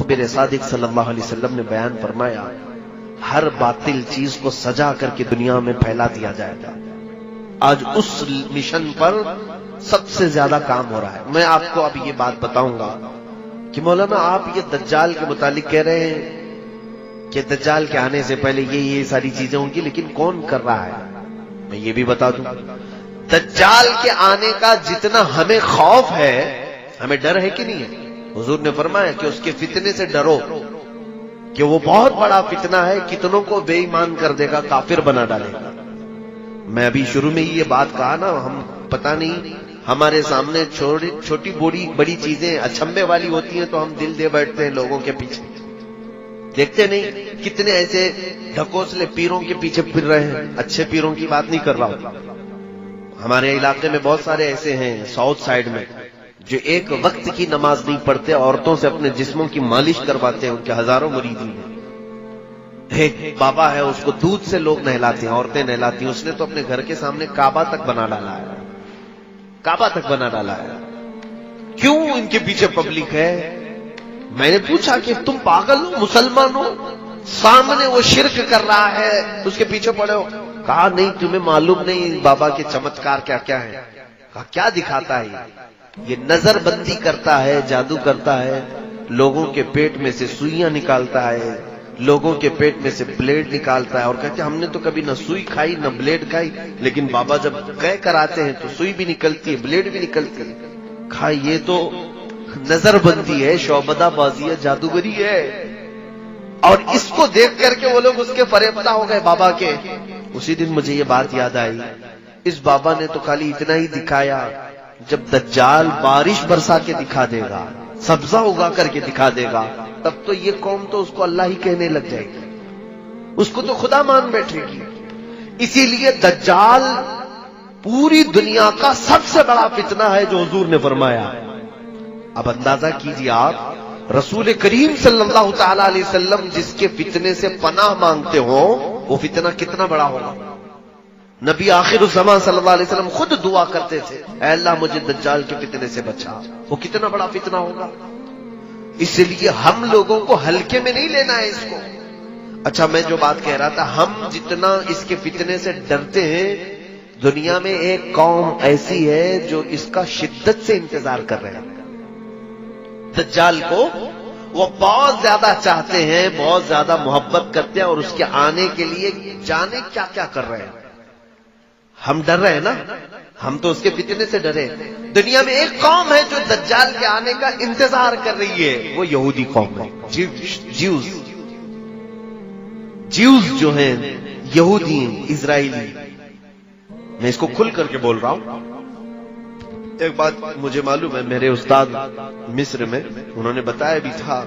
میرے صادق صلی اللہ علیہ وسلم نے بیان فرمایا، ہر باطل چیز کو سجا کر کے دنیا میں پھیلا دیا جائے گا۔ آج اس مشن پر سب سے زیادہ کام ہو رہا ہے۔ میں آپ کو اب یہ بات بتاؤں گا کہ مولانا آپ یہ دجال کے متعلق کہہ رہے ہیں کہ دجال کے آنے سے پہلے یہ ساری چیزیں ہوں گی، لیکن کون کر رہا ہے؟ میں یہ بھی بتا دوں، دجال کے آنے کا جتنا ہمیں خوف ہے، ہمیں ڈر ہے کہ نہیں ہے؟ حضور نے فرمایا کہ اس کے فتنے سے ڈرو، کہ وہ بہت بڑا فتنہ ہے، کتنوں کو بے ایمان کر دے گا، کافر بنا ڈالے گا۔ میں ابھی شروع میں یہ بات کہا نا، ہم پتہ نہیں ہمارے سامنے چھوٹی بڑی چیزیں اچھمبے والی ہوتی ہیں تو ہم دل دے بیٹھتے ہیں لوگوں کے پیچھے۔ دیکھتے نہیں کتنے ایسے ڈھکوسلے پیروں کے پیچھے پھر رہے ہیں۔ اچھے پیروں کی بات نہیں کر رہا ہوں، ہمارے علاقے میں بہت سارے ایسے ہیں ساؤتھ سائڈ میں جو ایک وقت کی نماز نہیں پڑھتے، عورتوں سے اپنے جسموں کی مالش کرواتے ہیں، ان کے ہزاروں مرید ہیں۔ ایک بابا ہے، اس کو دودھ سے لوگ نہلاتے ہیں، عورتیں نہلاتی ہیں، اس نے تو اپنے گھر کے سامنے کعبہ تک بنا ڈالا ہے، کعبہ تک بنا ڈالا ہے۔ کیوں ان کے پیچھے پبلک ہے؟ میں نے پوچھا کہ تم پاگل ہو، مسلمان ہو، سامنے وہ شرک کر رہا ہے، اس کے پیچھے پڑے ہو؟ کہا نہیں، تمہیں معلوم نہیں بابا کے چمتکار کیا کیا ہے۔ کہا کیا دکھاتا ہے یہ نظر بندی کرتا ہے، جادو کرتا ہے، لوگوں کے پیٹ میں سے سوئیاں نکالتا ہے، لوگوں کے پیٹ میں سے بلیڈ نکالتا ہے، اور کہتے ہم نے تو کبھی نہ سوئی کھائی نہ بلیڈ کھائی، لیکن بابا جب کہہ کر آتے ہیں تو سوئی بھی نکلتی ہے، بلیڈ بھی نکلتی ہے۔ کہا یہ تو نظر بندی ہے، شعبدہ بازی ہے، جادوگری ہے۔ اور اس کو دیکھ کر کے وہ لوگ اس کے فریفتہ ہو گئے بابا کے۔ اسی دن مجھے یہ بات یاد آئی، اس بابا نے تو خالی اتنا ہی دکھایا، جب دجال بارش برسا کے دکھا دے گا، سبزہ اگا کر کے دکھا دے گا، تب تو یہ قوم تو اس کو اللہ ہی کہنے لگ جائے گی، اس کو تو خدا مان بیٹھے گی۔ اسی لیے دجال پوری دنیا کا سب سے بڑا فتنہ ہے جو حضور نے فرمایا۔ اب اندازہ کیجیے آپ، رسول کریم صلی اللہ تعالی علیہ وسلم جس کے فتنے سے پناہ مانگتے ہو، وہ فتنہ کتنا بڑا ہوگا۔ نبی آخر الزمان صلی اللہ علیہ وسلم خود دعا کرتے تھے، اے اللہ مجھے دجال کے فتنے سے بچا۔ وہ کتنا بڑا فتنہ ہوگا۔ اس لیے ہم لوگوں کو ہلکے میں نہیں لینا ہے اس کو۔ اچھا، میں جو بات کہہ رہا تھا، ہم جتنا اس کے فتنے سے ڈرتے ہیں، دنیا میں ایک قوم ایسی ہے جو اس کا شدت سے انتظار کر رہے ہیں۔ دجال کو وہ بہت زیادہ چاہتے ہیں، بہت زیادہ محبت کرتے ہیں، اور اس کے آنے کے لیے جانے کیا کیا کر رہے ہیں۔ ہم ڈر رہے ہیں نا، ہم تو اس کے فتنے سے ڈرے۔ دنیا میں ایک قوم ہے جو دجال کے آنے کا انتظار کر رہی ہے، وہ یہودی قوم ہے، جیوز جو ہیں، یہودی ہیں، اسرائیلی۔ میں اس کو کھل کر کے بول رہا ہوں۔ ایک بات مجھے معلوم ہے، میرے استاد مصر میں انہوں نے بتایا بھی تھا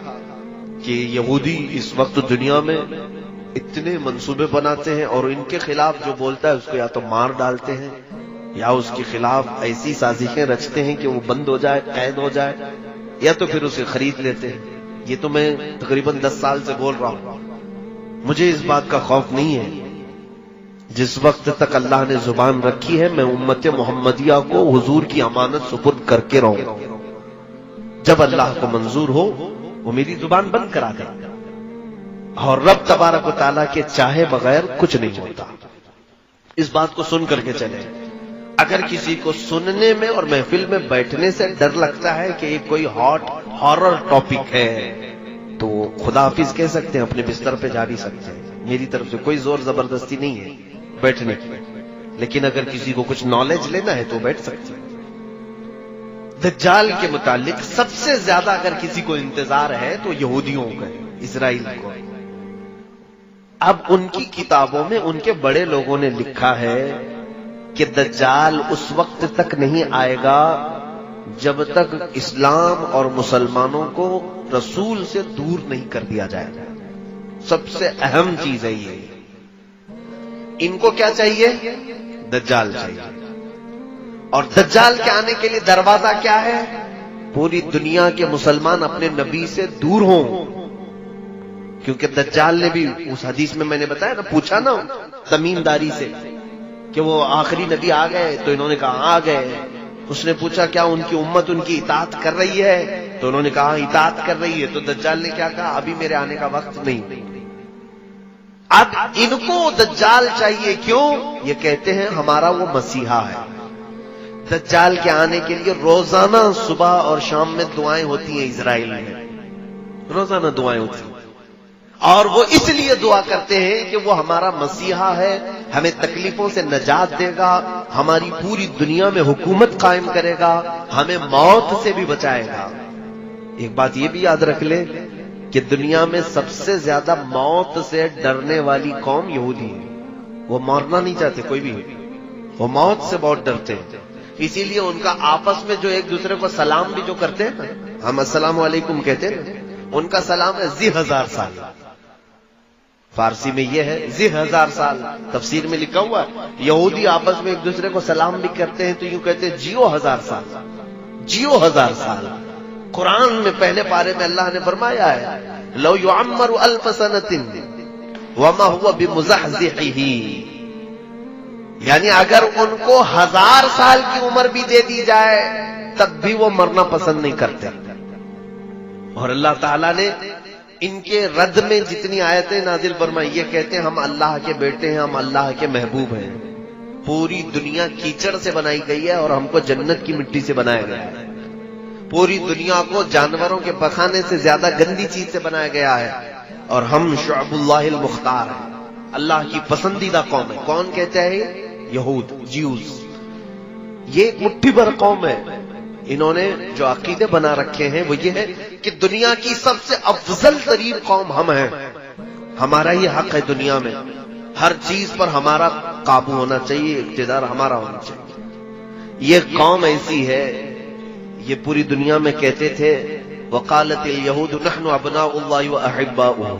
کہ یہودی اس وقت دنیا میں اتنے منصوبے بناتے ہیں، اور ان کے خلاف جو بولتا ہے اس کو یا تو مار ڈالتے ہیں، یا اس کے خلاف ایسی سازشیں رچتے ہیں کہ وہ بند ہو جائے، قید ہو جائے، یا تو پھر اسے خرید لیتے ہیں۔ یہ تو میں تقریباً 10 سال سے بول رہا ہوں۔ مجھے اس بات کا خوف نہیں ہے۔ جس وقت تک اللہ نے زبان رکھی ہے، میں امت محمدیہ کو حضور کی امانت سپرد کر کے رہوں گا۔ جب اللہ کو منظور ہو وہ میری زبان بند کرا دے، اور رب تبارک و تعالیٰ کے چاہے بغیر کچھ نہیں ہوتا۔ اس بات کو سن کر کے چلیں۔ اگر کسی کو سننے میں اور محفل میں بیٹھنے سے ڈر لگتا ہے کہ یہ کوئی ہارر ٹاپک ہے، تو خدا حافظ کہہ سکتے ہیں، اپنے بستر پہ جا بھی سکتے ہیں۔ میری طرف سے کوئی زور زبردستی نہیں ہے بیٹھنے کی، لیکن اگر کسی کو کچھ نالج لینا ہے تو بیٹھ سکتے ہیں۔ دجال کے متعلق سب سے زیادہ اگر کسی کو انتظار ہے تو یہودیوں کا ہے، اسرائیل کو۔ اب ان کی کتابوں میں ان کے بڑے لوگوں نے لکھا ہے کہ دجال اس وقت تک نہیں آئے گا جب تک اسلام اور مسلمانوں کو رسول سے دور نہیں کر دیا جائے گا۔ سب سے اہم چیز ہے یہ۔ ان کو کیا چاہیے؟ دجال چاہیے۔ اور دجال کے آنے کے لیے دروازہ کیا ہے؟ پوری دنیا کے مسلمان اپنے نبی سے دور ہوں، کیونکہ دجال نے بھی اس حدیث میں نے بتایا نا، پوچھا نا تمیم داری سے کہ وہ آخری نبی آ گئے، تو انہوں نے کہا آ گئے۔ اس نے پوچھا کیا ان کی امت ان کی اطاعت کر رہی ہے؟ تو انہوں نے کہا اطاعت کر رہی ہے. تو دجال نے کیا کہا؟ ابھی میرے آنے کا وقت نہیں. اب ان کو دجال چاہیے. کیوں؟ یہ کہتے ہیں ہمارا وہ مسیحا ہے. دجال کے آنے کے لیے روزانہ صبح اور شام میں دعائیں ہوتی ہیں اسرائیل میں. روزانہ دعائیں ہوتی ہیں. اور وہ اس لیے دعا کرتے ہیں کہ وہ ہمارا مسیحا ہے, ہمیں تکلیفوں سے نجات دے گا, ہماری پوری دنیا میں حکومت قائم کرے گا, ہمیں موت سے بھی بچائے گا. ایک بات یہ بھی یاد رکھ لیں کہ دنیا میں سب سے زیادہ موت سے ڈرنے والی قوم یہودی ہے. وہ مرنا نہیں چاہتے کوئی بھی, وہ موت سے بہت ڈرتے ہیں. اسی لیے ان کا آپس میں جو ایک دوسرے کو سلام بھی جو کرتے ہیں نا, ہم السلام علیکم کہتے ہیں نا, ان کا سلام ہے ذی ہزار سال. فارسی میں یہ ہے ذی ہزار سال. تفسیر میں لکھا ہوا ہے یہودی آپس میں ایک دوسرے کو سلام بھی کرتے ہیں تو یوں کہتے ہیں جیو ہزار سال, جیو ہزار سال. قرآن میں پہلے پارے میں اللہ نے فرمایا ہے لو یعمر الف سنۃ وما هو بمزحزحہ, یعنی اگر ان کو 1000 سال کی عمر بھی دے دی جائے تب بھی وہ مرنا پسند نہیں کرتے. اور اللہ تعالیٰ نے ان کے رد میں جتنی آیتیں نازل فرمائی, یہ کہتے ہیں ہم اللہ کے بیٹے ہیں, ہم اللہ کے محبوب ہیں. پوری دنیا کیچڑ سے بنائی گئی ہے اور ہم کو جنت کی مٹی سے بنایا گیا ہے. پوری دنیا کو جانوروں کے پخانے سے زیادہ گندی چیز سے بنایا گیا ہے, اور ہم شعب اللہ المختار ہیں, اللہ کی پسندیدہ قوم ہے. کون کہتا ہے؟ یہود, جیوز. یہ ایک مٹھی بھر قوم ہے. انہوں نے جو عقیدے بنا رکھے ہیں وہ یہ ہے کہ دنیا کی سب سے افضل ترین قوم ہم ہیں, ہمارا ہی حق ہے دنیا میں, ہر چیز پر ہمارا قابو ہونا چاہیے, اقتدار ہمارا ہونا چاہیے. یہ قوم ایسی ہے, یہ پوری دنیا میں کہتے تھے وقالت الیہود نحن ابناء اللہ واحباؤہ.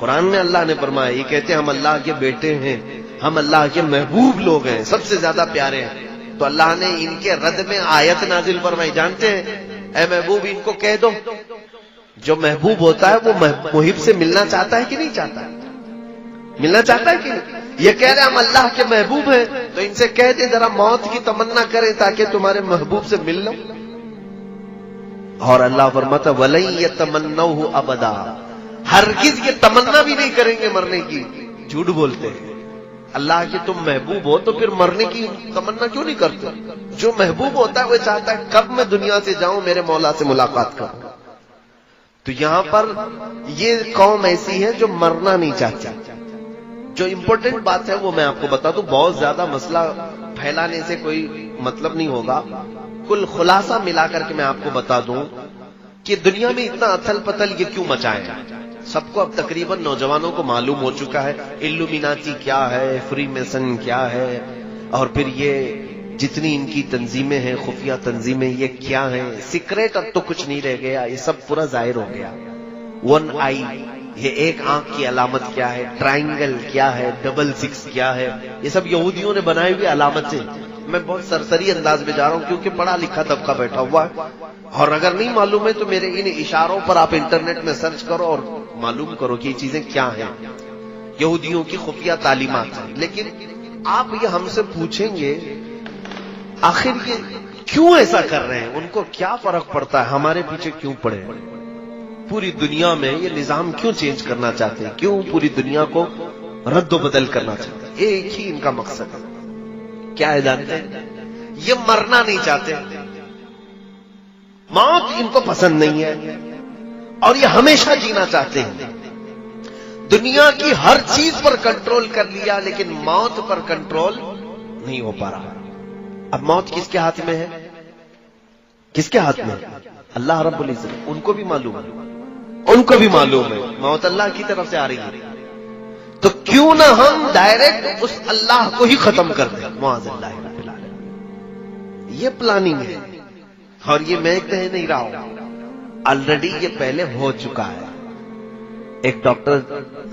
قرآن میں اللہ نے فرمایا, یہ کہتے ہیں ہم اللہ کے بیٹے ہیں, ہم اللہ کے محبوب لوگ ہیں, سب سے زیادہ پیارے ہیں. تو اللہ نے ان کے رد میں آیت نازل فرمائی, جانتے ہیں اے محبوب ان کو کہہ دو, جو محبوب ہوتا ہے وہ محب سے ملنا چاہتا ہے کہ نہیں چاہتا ہے؟ ملنا چاہتا ہے کہ نہیں؟ یہ کہہ رہے ہم اللہ کے محبوب ہیں, تو ان سے کہہ دیں ذرا موت کی تمنا کریں تاکہ تمہارے محبوب سے مل لو. اور اللہ فرماتا وَلَن يَتَمَنَّوْهُ أَبَدًا, ہرگز یہ تمنا بھی نہیں کریں گے مرنے کی. جھوٹ بولتے ہیں. اللہ کے تم محبوب ہو تو پھر مرنے کی تمنا کیوں نہیں کرتے؟ جو محبوب ہوتا ہے وہ چاہتا ہے کب میں دنیا سے جاؤں میرے مولا سے ملاقات کروں. تو یہاں پر یہ قوم ایسی ہے جو مرنا نہیں چاہتی. جو امپورٹنٹ بات ہے وہ میں آپ کو بتا دوں, بہت زیادہ مسئلہ پھیلانے سے کوئی مطلب نہیں ہوگا. کل خلاصہ ملا کر کے میں آپ کو بتا دوں کہ دنیا میں اتنا اتھل پتل یہ کیوں مچائے. سب کو اب تقریباً نوجوانوں کو معلوم ہو چکا ہے الومیناتی کیا ہے, فری میسن کیا ہے, اور پھر یہ جتنی ان کی تنظیمیں ہیں, خفیہ تنظیمیں, یہ کیا ہیں. سیکریٹ اب تو کچھ نہیں رہ گیا, یہ سب پورا ظاہر ہو گیا. 1 آئی, یہ ایک آنکھ کی علامت کیا ہے, ٹرائنگل کیا ہے, 66 کیا ہے, یہ سب یہودیوں نے بنائے ہوئے علامت سے. میں بہت سرسری انداز میں جا رہا ہوں کیونکہ پڑھا لکھا طبقہ بیٹھا ہوا ہے, اور اگر نہیں معلوم ہے تو میرے ان اشاروں پر آپ انٹرنیٹ میں سرچ کرو اور معلوم کرو کہ یہ چیزیں کیا ہیں. یہودیوں کی خفیہ تعلیمات ہیں. لیکن آپ یہ ہم سے پوچھیں گے آخر یہ کیوں ایسا کر رہے ہیں, ان کو کیا فرق پڑتا ہے, ہمارے پیچھے کیوں پڑے, پوری دنیا میں یہ نظام کیوں چینج کرنا چاہتے ہیں, کیوں پوری دنیا کو رد و بدل کرنا چاہتے ہیں. ایک ہی ان کا مقصد ہے, کیا ہے جانتے ہیں؟ یہ مرنا نہیں چاہتے, موت ان کو پسند نہیں ہے, اور یہ ہمیشہ جینا چاہتے ہیں. دنیا کی ہر چیز پر کنٹرول کر لیا لیکن موت پر کنٹرول نہیں ہو پا رہا. اب موت کس کے ہاتھ میں ہے؟ کس کے ہاتھ میں؟ اللہ رب العزت. ان کو بھی معلوم ہے, ان کو بھی معلوم ہے موت اللہ کی طرف سے آ رہی ہے. تو کیوں نہ ہم ڈائریکٹ اس اللہ کو ہی ختم کر دیں, معاذ اللہ رب العالمین. یہ پلاننگ ہے, اور یہ میں کہہ نہیں رہا ہوں, آلریڈی یہ پہلے ہو چکا ہے. ایک ڈاکٹر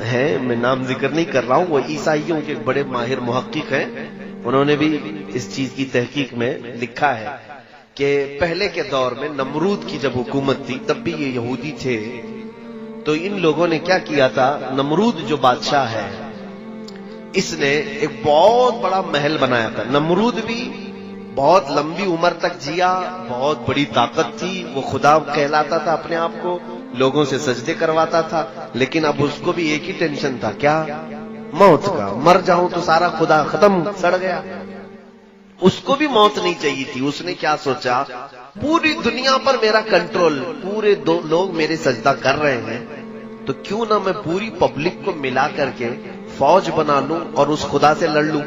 ہیں, میں نام ذکر نہیں کر رہا ہوں, وہ عیسائیوں کے ایک بڑے ماہر محقق ہیں. انہوں نے بھی اس چیز کی تحقیق میں لکھا ہے کہ پہلے کے دور میں نمرود کی جب حکومت تھی تب بھی یہ یہودی تھے. تو ان لوگوں نے کیا کیا تھا, نمرود جو بادشاہ ہے اس نے ایک بہت بڑا محل بنایا تھا. نمرود بھی بہت لمبی عمر تک جیا، بہت بڑی طاقت تھی، وہ خدا کہلاتا تھا اپنے آپ کو، لوگوں سے سجدے کرواتا تھا، لیکن اب اس کو بھی ایک ہی ٹینشن تھا، کیا؟ موت کا، مر جاؤں تو سارا خدا ختم، سڑ گیا۔ اس کو بھی موت نہیں چاہیے تھی۔ اس نے کیا سوچا، پوری دنیا پر میرا کنٹرول، پورے لوگ میرے سجدہ کر رہے ہیں، تو کیوں نہ میں پوری پبلک کو ملا کر کے فوج بنا لوں اور اس خدا سے لڑ لوں۔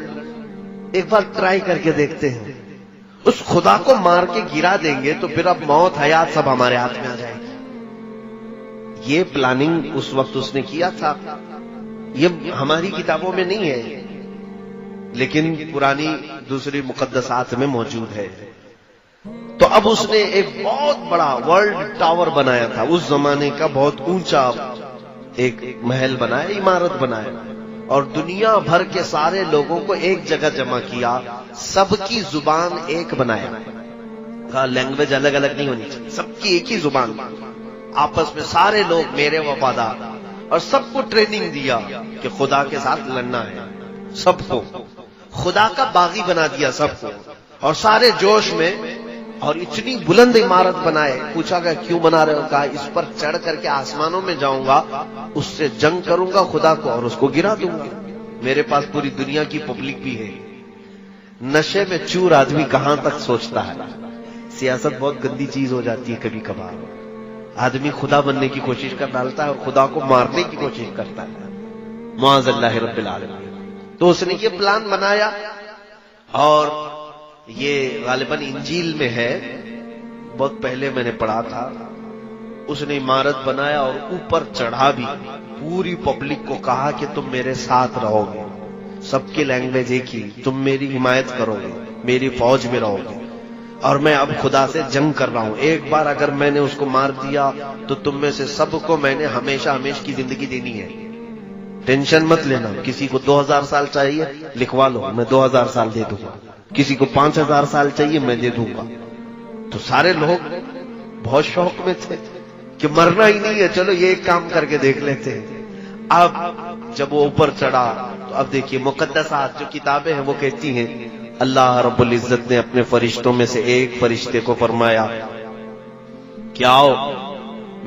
ایک بار ٹرائی کر کے دیکھتے ہیں، اس خدا کو مار کے گرا دیں گے تو پھر اب موت حیات سب ہمارے ہاتھ میں آ جائے گی۔ یہ پلاننگ اس وقت اس نے کیا تھا۔ یہ ہماری کتابوں میں نہیں ہے، لیکن پرانی دوسری مقدسات میں موجود ہے۔ تو اب اس نے ایک بہت بڑا ورلڈ ٹاور بنایا تھا، اس زمانے کا بہت اونچا ایک محل بنایا، عمارت بنایا، اور دنیا بھر کے سارے لوگوں کو ایک جگہ جمع کیا، سب کی زبان ایک بنایا، کہا لینگویج الگ الگ نہیں ہونی چاہیے، سب کی ایک ہی زبان، آپس میں سارے لوگ میرے وفادار، اور سب کو ٹریننگ دیا کہ خدا کے ساتھ لڑنا ہے، سب کو خدا کا باغی بنا دیا سب کو، اور سارے جوش میں، اور اتنی بلند عمارت بنائے۔ پوچھا گیا کیوں بنا رہے ہو؟ کہا اس پر چڑھ کر کے آسمانوں میں جاؤں گا، اس سے جنگ کروں گا خدا کو اور اس کو گرا دوں گا، میرے پاس پوری دنیا کی پبلک بھی ہے۔ نشے میں چور آدمی کہاں تک سوچتا ہے؟ سیاست بہت گندی چیز ہو جاتی ہے کبھی کبھار، آدمی خدا بننے کی کوشش کر ڈالتا ہے اور خدا کو مارنے کی کوشش کرتا ہے، معاذ اللہ رب العالمین۔ تو اس نے یہ پلان بنایا، اور یہ غالباً انجیل میں ہے، بہت پہلے میں نے پڑھا تھا۔ اس نے عمارت بنایا اور اوپر چڑھا بھی، پوری پبلک کو کہا کہ تم میرے ساتھ رہو گے، سب کی لینگویج ایک ہی، تم میری حمایت کرو گے، میری فوج میں رہو گے، اور میں اب خدا سے جنگ کر رہا ہوں، ایک بار اگر میں نے اس کو مار دیا تو تم میں سے سب کو میں نے ہمیشہ ہمیشہ کی زندگی دینی ہے، ٹینشن مت لینا۔ کسی کو 2000 سال چاہیے لکھوا لو، میں 2000 سال دے دوں گا، کسی کو 5000 سال چاہیے میں دے دوں گا۔ تو سارے لوگ بہت شوق میں تھے کہ مرنا ہی نہیں ہے، چلو یہ ایک کام کر کے دیکھ لیتے ہیں۔ اب جب وہ اوپر چڑھا تو اب دیکھیے مقدسات جو کتابیں ہیں وہ کہتی ہیں اللہ رب العزت نے اپنے فرشتوں میں سے ایک فرشتے کو فرمایا کہ آؤ،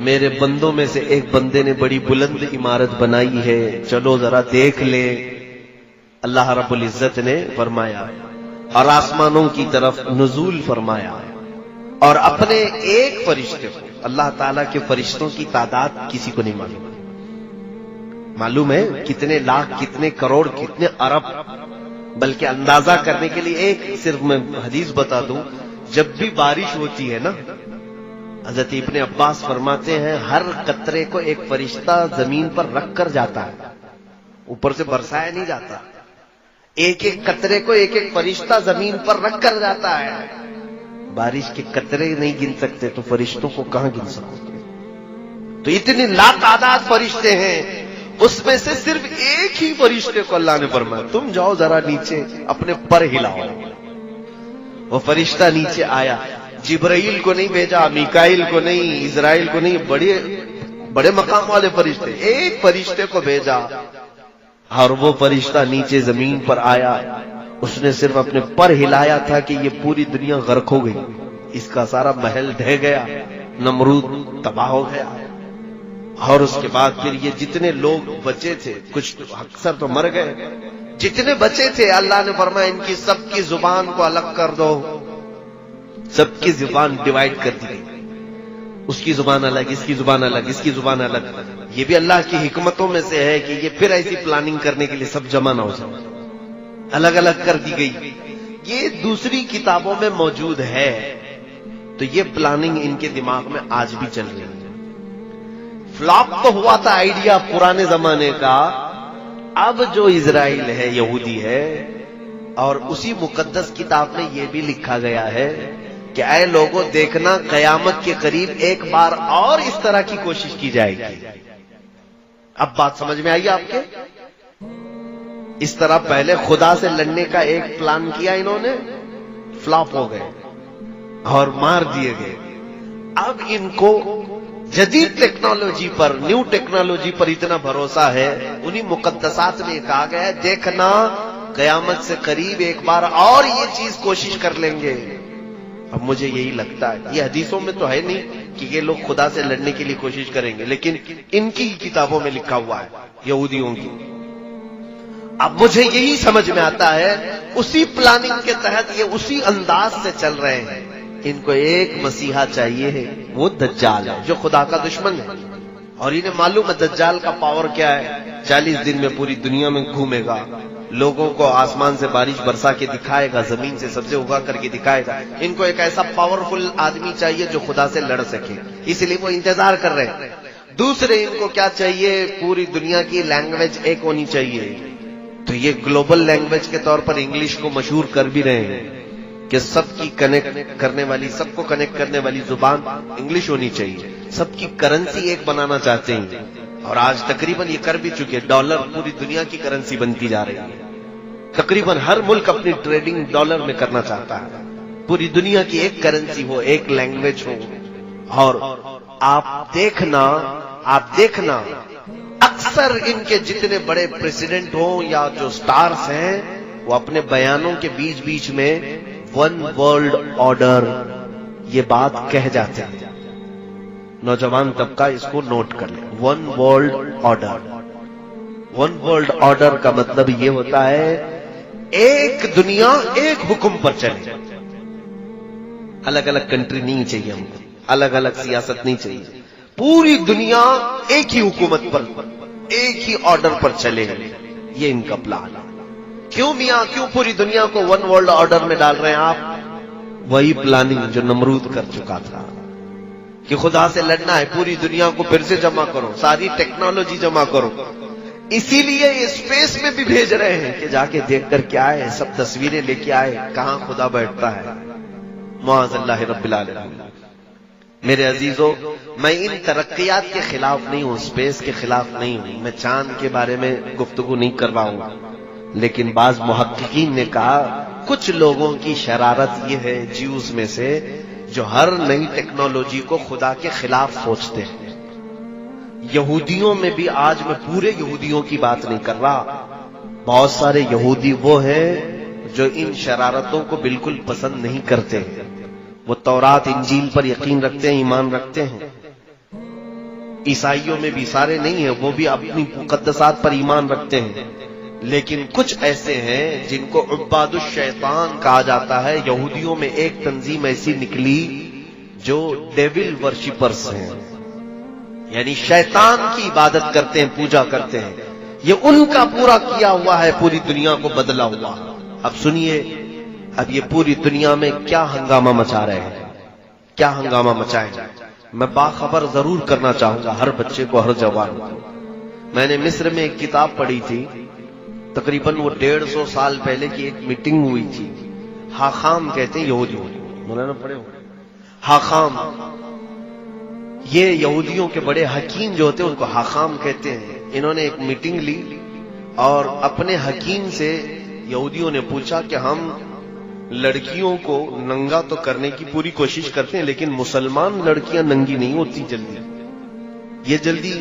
میرے بندوں میں سے ایک بندے نے بڑی بلند عمارت بنائی ہے، چلو ذرا دیکھ لیں۔ اللہ رب العزت نے فرمایا اور آسمانوں کی طرف نزول فرمایا، اور اپنے ایک فرشتے کو، اللہ تعالیٰ کے فرشتوں کی تعداد کسی کو نہیں معلوم، معلوم ہے کتنے لاکھ، کتنے کروڑ، کتنے ارب، بلکہ اندازہ کرنے کے لیے ایک صرف میں حدیث بتا دوں، جب بھی بارش ہوتی ہے نا، حضرت ابن عباس فرماتے ہیں ہر قطرے کو ایک فرشتہ زمین پر رکھ کر جاتا ہے، اوپر سے برسایا نہیں جاتا، ایک ایک قطرے کو ایک ایک فرشتہ زمین پر رکھ کر جاتا ہے۔ بارش کے قطرے نہیں گن سکتے تو فرشتوں کو کہاں گن سکتے؟ تو اتنے لاتعداد فرشتے ہیں، اس میں سے صرف ایک ہی فرشتے کو اللہ نے فرمایا تم جاؤ ذرا نیچے اپنے پر ہلاؤ۔ وہ فرشتہ نیچے آیا، جبرائیل کو نہیں بھیجا، میکائیل کو نہیں، اسرائیل کو نہیں، بڑے مقام والے فرشتے، ایک فرشتے کو بھیجا، اور وہ فرشتہ نیچے زمین پر آیا، اس نے صرف اپنے پر ہلایا تھا کہ یہ پوری دنیا غرق ہو گئی، اس کا سارا محل ڈھہ گیا، نمرود تباہ ہو گیا، اور اس کے بعد پھر یہ جتنے لوگ بچے تھے، کچھ اکثر تو مر گئے، جتنے بچے تھے اللہ نے فرمایا ان کی سب کی زبان کو الگ کر دو، سب کی زبان ڈیوائیڈ کر دی گئی، اس کی زبان الگ، اس کی زبان الگ، اس کی زبان الگ۔ یہ بھی اللہ کی حکمتوں میں سے ہے کہ یہ پھر ایسی پلاننگ کرنے کے لیے سب جمع نہ ہو جائے، الگ الگ کر دی گئی۔ یہ دوسری کتابوں میں موجود ہے، تو یہ پلاننگ ان کے دماغ میں آج بھی چل رہی ہے۔ فلاپ تو ہوا تھا آئیڈیا پرانے زمانے کا، اب جو اسرائیل ہے، یہودی ہے، اور اسی مقدس کتاب میں یہ بھی لکھا گیا ہے کہ اے لوگوں دیکھنا قیامت کے قریب ایک بار اور اس طرح کی کوشش کی جائے گی۔ اب بات سمجھ میں آئی آپ کے؟ اس طرح پہلے خدا سے لڑنے کا ایک پلان کیا انہوں نے، فلاپ ہو گئے اور مار دیے گئے۔ اب ان کو جدید ٹیکنالوجی پر، نیو ٹیکنالوجی پر اتنا بھروسہ ہے، انہی مقدسات میں کہا گیا ہے دیکھنا قیامت سے قریب ایک بار اور یہ چیز کوشش کر لیں گے. اب مجھے یہی لگتا ہے، یہ حدیثوں میں تو ہے نہیں کہ یہ لوگ خدا سے لڑنے کے لیے کوشش کریں گے، لیکن ان کی کتابوں میں لکھا ہوا ہے یہودیوں کی. اب مجھے یہی سمجھ میں آتا ہے اسی پلاننگ کے تحت یہ اسی انداز سے چل رہے ہیں. ان کو ایک مسیحا چاہیے ہے، وہ دجال ہے جو خدا کا دشمن ہے، اور انہیں معلوم ہے دجال کا پاور کیا ہے. 40 دن میں پوری دنیا میں گھومے گا، لوگوں کو آسمان سے بارش برسا کے دکھائے گا، زمین سے سبزے اگا کر کے دکھائے گا. ان کو ایک ایسا پاورفل آدمی چاہیے جو خدا سے لڑ سکے، اس لیے وہ انتظار کر رہے ہیں. دوسرے ان کو کیا چاہیے، پوری دنیا کی لینگویج ایک ہونی چاہیے. تو یہ گلوبل لینگویج کے طور پر انگلش کو مشہور کر بھی رہے ہیں کہ سب کی کنیکٹ کرنے والی، سب کو کنیکٹ کرنے والی زبان انگلش ہونی چاہیے. سب کی کرنسی ایک بنانا چاہتے ہیں، اور آج تقریباً یہ کر بھی چکے. ڈالر پوری دنیا کی کرنسی بنتی جا رہی ہے. تقریباً ہر ملک اپنی ٹریڈنگ ڈالر میں کرنا چاہتا ہے. پوری دنیا کی ایک کرنسی ہو، ایک لینگویج ہو. اور آپ دیکھنا اکثر ان کے جتنے بڑے پریزیڈنٹ ہوں یا جو سٹارز ہیں، وہ اپنے بیانوں کے بیچ بیچ میں ون ورلڈ آرڈر یہ بات کہہ جاتے ہیں. نوجوان طبقہ اس کو نوٹ کر لیں، one world order. One world order کا مطلب یہ ہوتا ہے ایک دنیا ایک حکم پر چلے. الگ الگ کنٹری نہیں چاہیے ہم کو، الگ الگ سیاست نہیں چاہیے. پوری دنیا ایک ہی حکومت پر، ایک ہی آرڈر پر چلے. یہ ان کا پلان ہے. کیوں میاں، کیوں پوری دنیا کو ون ورلڈ آرڈر میں ڈال رہے ہیں آپ؟ وہی پلاننگ جو نمرود کر چکا تھا کہ خدا سے لڑنا ہے، پوری دنیا کو پھر سے جمع کرو، ساری ٹیکنالوجی جمع کرو. اسی لیے یہ اسپیس میں بھی بھیج رہے ہیں کہ جا کے دیکھ کر کیا ہے، سب تصویریں لے کے آئے کہاں خدا بیٹھتا ہے. معاذ اللہ رب العالمین. میرے عزیزو، میں ان ترقیات کے خلاف نہیں ہوں، اسپیس کے خلاف نہیں ہوں. میں چاند کے بارے میں گفتگو نہیں کر رہا ہوں، لیکن بعض محققین نے کہا کچھ لوگوں کی شرارت یہ ہے جیوز میں سے جو ہر نئی ٹیکنالوجی کو خدا کے خلاف سوچتے ہیں. یہودیوں میں بھی، آج میں پورے یہودیوں کی بات نہیں کر رہا، بہت سارے یہودی وہ ہیں جو ان شرارتوں کو بالکل پسند نہیں کرتے. وہ تورات انجیل پر یقین رکھتے ہیں، ایمان رکھتے ہیں. عیسائیوں میں بھی سارے نہیں ہیں، وہ بھی اپنی مقدسات پر ایمان رکھتے ہیں. لیکن کچھ ایسے ہیں جن کو عباد الشیطان کہا جاتا ہے. یہودیوں میں ایک تنظیم ایسی نکلی جو ڈیول ورشپرز ہیں، یعنی شیطان کی عبادت کرتے ہیں، پوجا کرتے ہیں. یہ ان کا پورا کیا ہوا ہے، پوری دنیا کو بدلا ہوا. اب سنیے، اب یہ پوری دنیا میں کیا ہنگامہ مچا رہے ہیں، کیا ہنگامہ مچائیں. میں باخبر ضرور کرنا چاہوں گا ہر بچے کو، ہر جوان کو. میں نے مصر میں ایک کتاب پڑھی تھی، تقریباً وہ 150 سال پہلے کی ایک میٹنگ ہوئی تھی. حاخام کہتے ہیں یہودیوں، مولانا پڑھے ہو؟ حاخام، یہ یہودیوں کے بڑے حکیم جو ہوتے ہیں ان کو حاخام کہتے ہیں. انہوں نے ایک میٹنگ لی اور اپنے حکیم سے یہودیوں نے پوچھا کہ ہم لڑکیوں کو ننگا تو کرنے کی پوری کوشش کرتے ہیں، لیکن مسلمان لڑکیاں ننگی نہیں ہوتی جلدی، یہ جلدی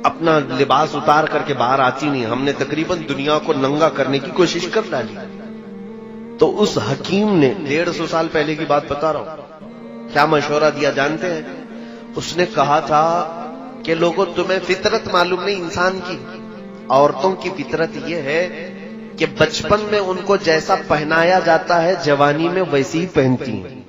اپنا لباس اتار کر کے باہر آتی نہیں. ہم نے تقریباً دنیا کو ننگا کرنے کی کوشش کر ڈالی. تو اس حکیم نے 150 سال پہلے کی بات بتا رہا ہوں، کیا مشورہ دیا جانتے ہیں؟ اس نے کہا تھا کہ لوگوں، تمہیں فطرت معلوم نہیں انسان کی. عورتوں کی فطرت یہ ہے کہ بچپن میں ان کو جیسا پہنایا جاتا ہے جوانی میں ویسے ہی پہنتی ہیں.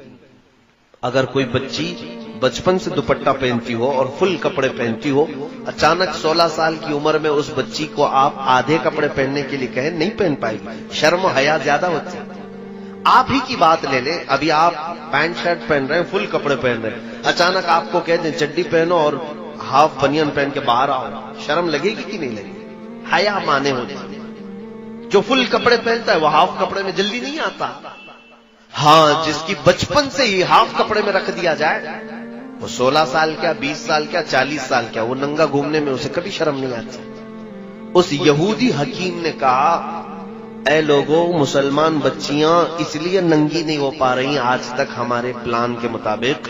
اگر کوئی بچی بچپن سے دوپٹہ پہنتی ہو اور فل کپڑے پہنتی ہو، اچانک 16 سال کی عمر میں اس بچی کو آپ آدھے کپڑے پہننے کے لیے کہیں، نہیں پہن پائے گی، شرم و حیا زیادہ ہوتی ہے. آپ ہی کی بات لے لیں، ابھی آپ پینٹ شرٹ پہن رہے ہیں، فل کپڑے پہن رہے ہیں، اچانک آپ کو کہہ دیں چڈی پہنو اور ہاف بنیان پہن کے باہر آؤ، شرم لگے گی کہ نہیں لگے گی؟ حیا مانے ہوتے ہیں. جو فل کپڑے پہنتا ہے وہ ہاف کپڑے میں جلدی نہیں آتا. ہاں، جس کی بچپن سے ہی ہاف کپڑے میں رکھ دیا جائے، وہ 16 سال کیا، 20 سال کیا، 40 سال کیا، وہ ننگا گھومنے میں اسے کبھی شرم نہیں آتی. اس یہودی حکیم نے کہا، اے لوگوں، مسلمان بچیاں اس لیے ننگی نہیں ہو پا رہی آج تک ہمارے پلان کے مطابق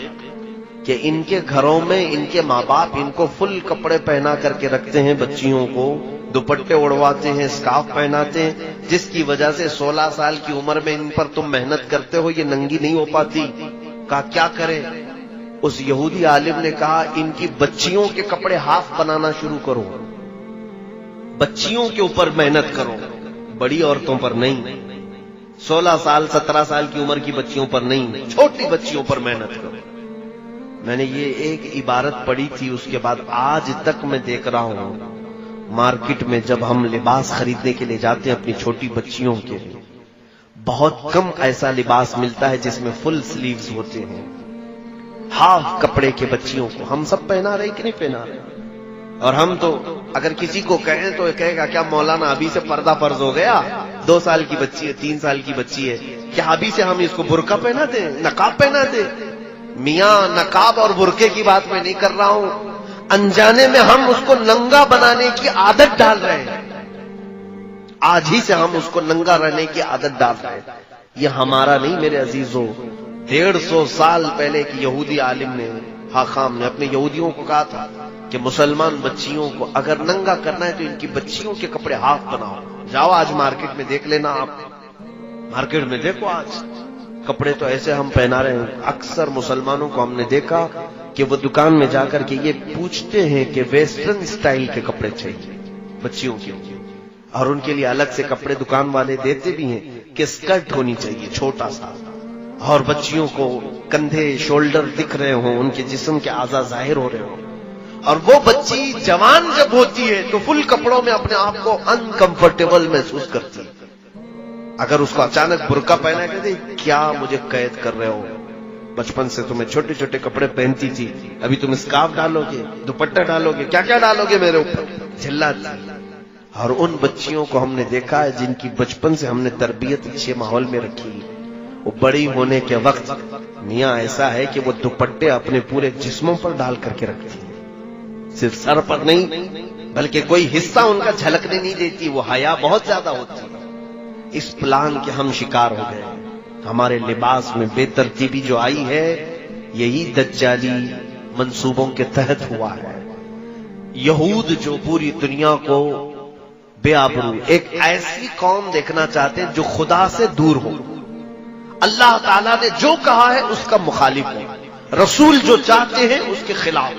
کہ ان کے گھروں میں ان کے ماں باپ ان کو فل کپڑے پہنا کر کے رکھتے ہیں بچیوں کو، دوپٹے اڑواتے ہیں، اسکارف پہناتے ہیں، جس کی وجہ سے 16 سال کی عمر میں ان پر تم محنت کرتے ہو، یہ ننگی نہیں ہو پاتی۔ کہا کیا کریں؟ اس یہودی عالم نے کہا ان کی بچیوں کے کپڑے ہاف بنانا شروع کرو، بچیوں کے اوپر محنت کرو، بڑی عورتوں پر نہیں، 16 سال 17 سال کی عمر کی بچیوں پر نہیں، چھوٹی بچیوں پر محنت کرو۔ میں نے یہ ایک عبارت پڑھی تھی، اس کے بعد آج تک میں دیکھ رہا ہوں مارکیٹ میں جب ہم لباس خریدنے کے لیے جاتے ہیں اپنی چھوٹی بچیوں کے لیے، بہت کم ایسا لباس ملتا ہے جس میں فل سلیوز ہوتے ہیں، ہاف کپڑے کے بچیوں کو ہم سب پہنا رہے کہ نہیں پہنا رہے؟ اور ہم تو اگر کسی کو کہیں تو یہ کہے گا کیا مولانا ابھی سے پردہ فرض ہو گیا؟ 2 سال کی بچی ہے، 3 سال کی بچی ہے، کیا ابھی سے ہم اس کو برقع پہنا دیں، نقاب پہنا دیں؟ میاں نقاب اور برقعے کی بات میں نہیں کر رہا ہوں، انجانے میں ہم اس کو ننگا بنانے کی عادت ڈال رہے ہیں، آج ہی سے ہم اس کو ننگا رہنے کی عادت ڈال رہے ہیں۔ یہ ہمارا نہیں میرے عزیزوں، 150 سال پہلے ایک یہودی عالم نے، حاخام نے اپنے یہودیوں کو کہا تھا کہ مسلمان بچیوں کو اگر ننگا کرنا ہے تو ان کی بچیوں کے کپڑے ہاف بناؤ۔ جاؤ آج مارکیٹ میں دیکھ لینا، آپ مارکیٹ میں دیکھو آج کپڑے تو ایسے ہم پہنا رہے ہیں۔ اکثر مسلمانوں کو ہم نے دیکھا کہ وہ دکان میں جا کر کے یہ پوچھتے ہیں کہ ویسٹرن سٹائل کے کپڑے چاہیے بچیوں کے، اور ان کے لیے الگ سے کپڑے دکان والے دیتے بھی ہیں کہ اسکرٹ ہونی چاہیے چھوٹا سا، اور بچیوں کو کندھے شولڈر دکھ رہے ہوں، ان کے جسم کے اعضاء ظاہر ہو رہے ہوں۔ اور وہ بچی جوان جب ہوتی ہے تو فل کپڑوں میں اپنے آپ کو انکمفرٹیبل محسوس کرتی ہے۔ اگر اس کو اچانک برقع پہنا کہتے کیا مجھے قید کر رہے ہو، بچپن سے تمہیں چھوٹے چھوٹے کپڑے پہنتی تھی، ابھی تم اسکارف ڈالو گے، دوپٹہ ڈالو گے، کیا کیا ڈالو گے میرے اوپر، جھلاتی۔ اور ان بچیوں کو ہم نے دیکھا ہے جن کی بچپن سے ہم نے تربیت اچھے ماحول میں رکھی، وہ بڑی ہونے کے وقت میاں ایسا ہے کہ وہ دوپٹے اپنے پورے جسموں پر ڈال کر کے رکھتی ہیں، صرف سر پر نہیں بلکہ کوئی حصہ ان کا جھلکنے نہیں دیتی، وہ حیا بہت زیادہ ہوتی ہے۔ اس پلان کے ہم شکار ہو گئے، ہمارے لباس میں بے ترتیبی جو آئی ہے یہی دجالی منصوبوں کے تحت ہوا ہے۔ یہود جو پوری دنیا کو بے آبرو، ایک ایسی قوم دیکھنا چاہتے ہیں جو خدا سے دور ہو، اللہ تعالیٰ نے جو کہا ہے اس کا مخالف ہو، رسول جو چاہتے ہیں اس کے خلاف۔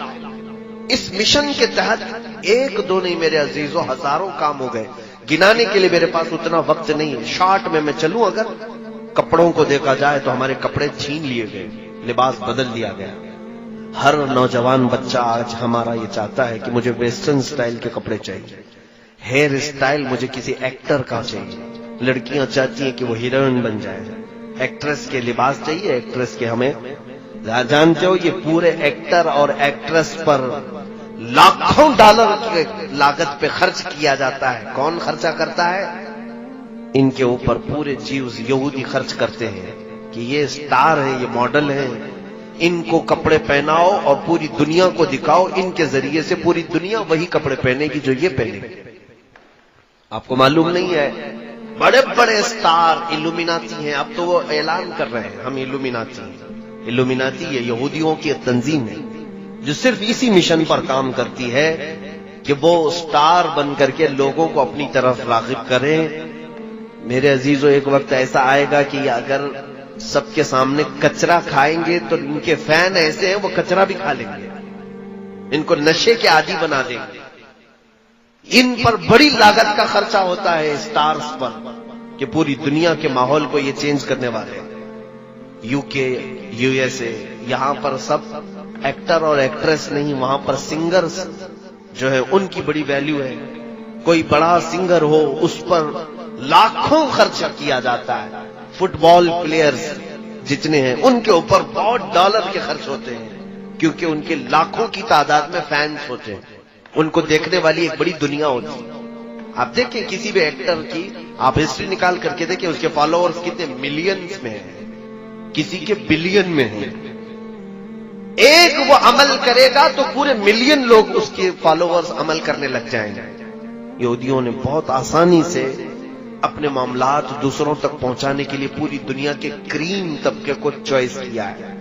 اس مشن کے تحت ایک دو نہیں میرے عزیزوں، ہزاروں کام ہو گئے، گنانے کے لیے میرے پاس اتنا وقت نہیں ہے۔ شارٹ میں چلوں، اگر کپڑوں کو دیکھا جائے تو ہمارے کپڑے چھین لیے گئے، لباس بدل دیا گیا۔ ہر نوجوان بچہ آج ہمارا یہ چاہتا ہے کہ مجھے ویسٹرن سٹائل کے کپڑے چاہیے، ہیئر سٹائل مجھے کسی ایکٹر کا چاہیے، لڑکیاں چاہتی ہیں کہ وہ ہیروئن بن جائے، ایکٹریس کے لباس چاہیے، ایکٹریس کے ہمیں جانتے ہو یہ پورے ایکٹر اور ایکٹریس پر لاکھوں ڈالر کی لاگت پہ خرچ کیا جاتا ہے۔ کون خرچہ کرتا ہے؟ ان کے اوپر پورے جیوز یہودی خرچ کرتے ہیں کہ یہ سٹار ہے، یہ ماڈل ہے، ان کو کپڑے پہناؤ اور پوری دنیا کو دکھاؤ، ان کے ذریعے سے پوری دنیا وہی کپڑے پہنے گی جو یہ پہنے گی۔ آپ کو معلوم نہیں ہے بڑے بڑے سٹار الومیناتی ہیں، اب تو وہ اعلان کر رہے ہیں ہم الومیناتی ہیں۔ الومیناتی یہ یہودیوں کی تنظیم ہے جو صرف اسی مشن پر کام کرتی ہے کہ وہ سٹار بن کر کے لوگوں کو اپنی طرف راغب کریں۔ میرے عزیزوں ایک وقت ایسا آئے گا کہ اگر سب کے سامنے کچرا کھائیں گے تو ان کے فین ایسے ہیں وہ کچرا بھی کھا لیں گے، ان کو نشے کے عادی بنا دیں گے۔ ان پر بڑی لاگت کا خرچہ ہوتا ہے سٹارز پر کہ پوری دنیا کے ماحول کو یہ چینج کرنے والے ہیں۔ یو کے، یو ایس اے، یہاں پر سب ایکٹر اور ایکٹریس نہیں، وہاں پر سنگرز جو ہے ان کی بڑی ویلیو ہے۔ کوئی بڑا سنگر ہو اس پر لاکھوں خرچہ کیا جاتا ہے۔ فٹ بال پلیئرز جتنے ہیں ان کے اوپر بہت ڈالر کے خرچ ہوتے ہیں کیونکہ ان کے لاکھوں کی تعداد میں فینس ہوتے ہیں، ان کو دیکھنے والی ایک بڑی دنیا ہوتی ہے۔ آپ دیکھیں کسی بھی ایکٹر کی آپ ہسٹری نکال کر کے دیکھیں، اس کے فالوورز کتنے ملینز میں ہیں، کسی کے بلین میں ہیں۔ ایک وہ عمل کرے گا تو پورے ملین لوگ اس کے فالوورز عمل کرنے لگ جائیں گے۔ یہودیوں نے بہت آسانی سے اپنے معاملات دوسروں تک پہنچانے کے لیے پوری دنیا کے کریم طبقے کو چوائس کیا ہے۔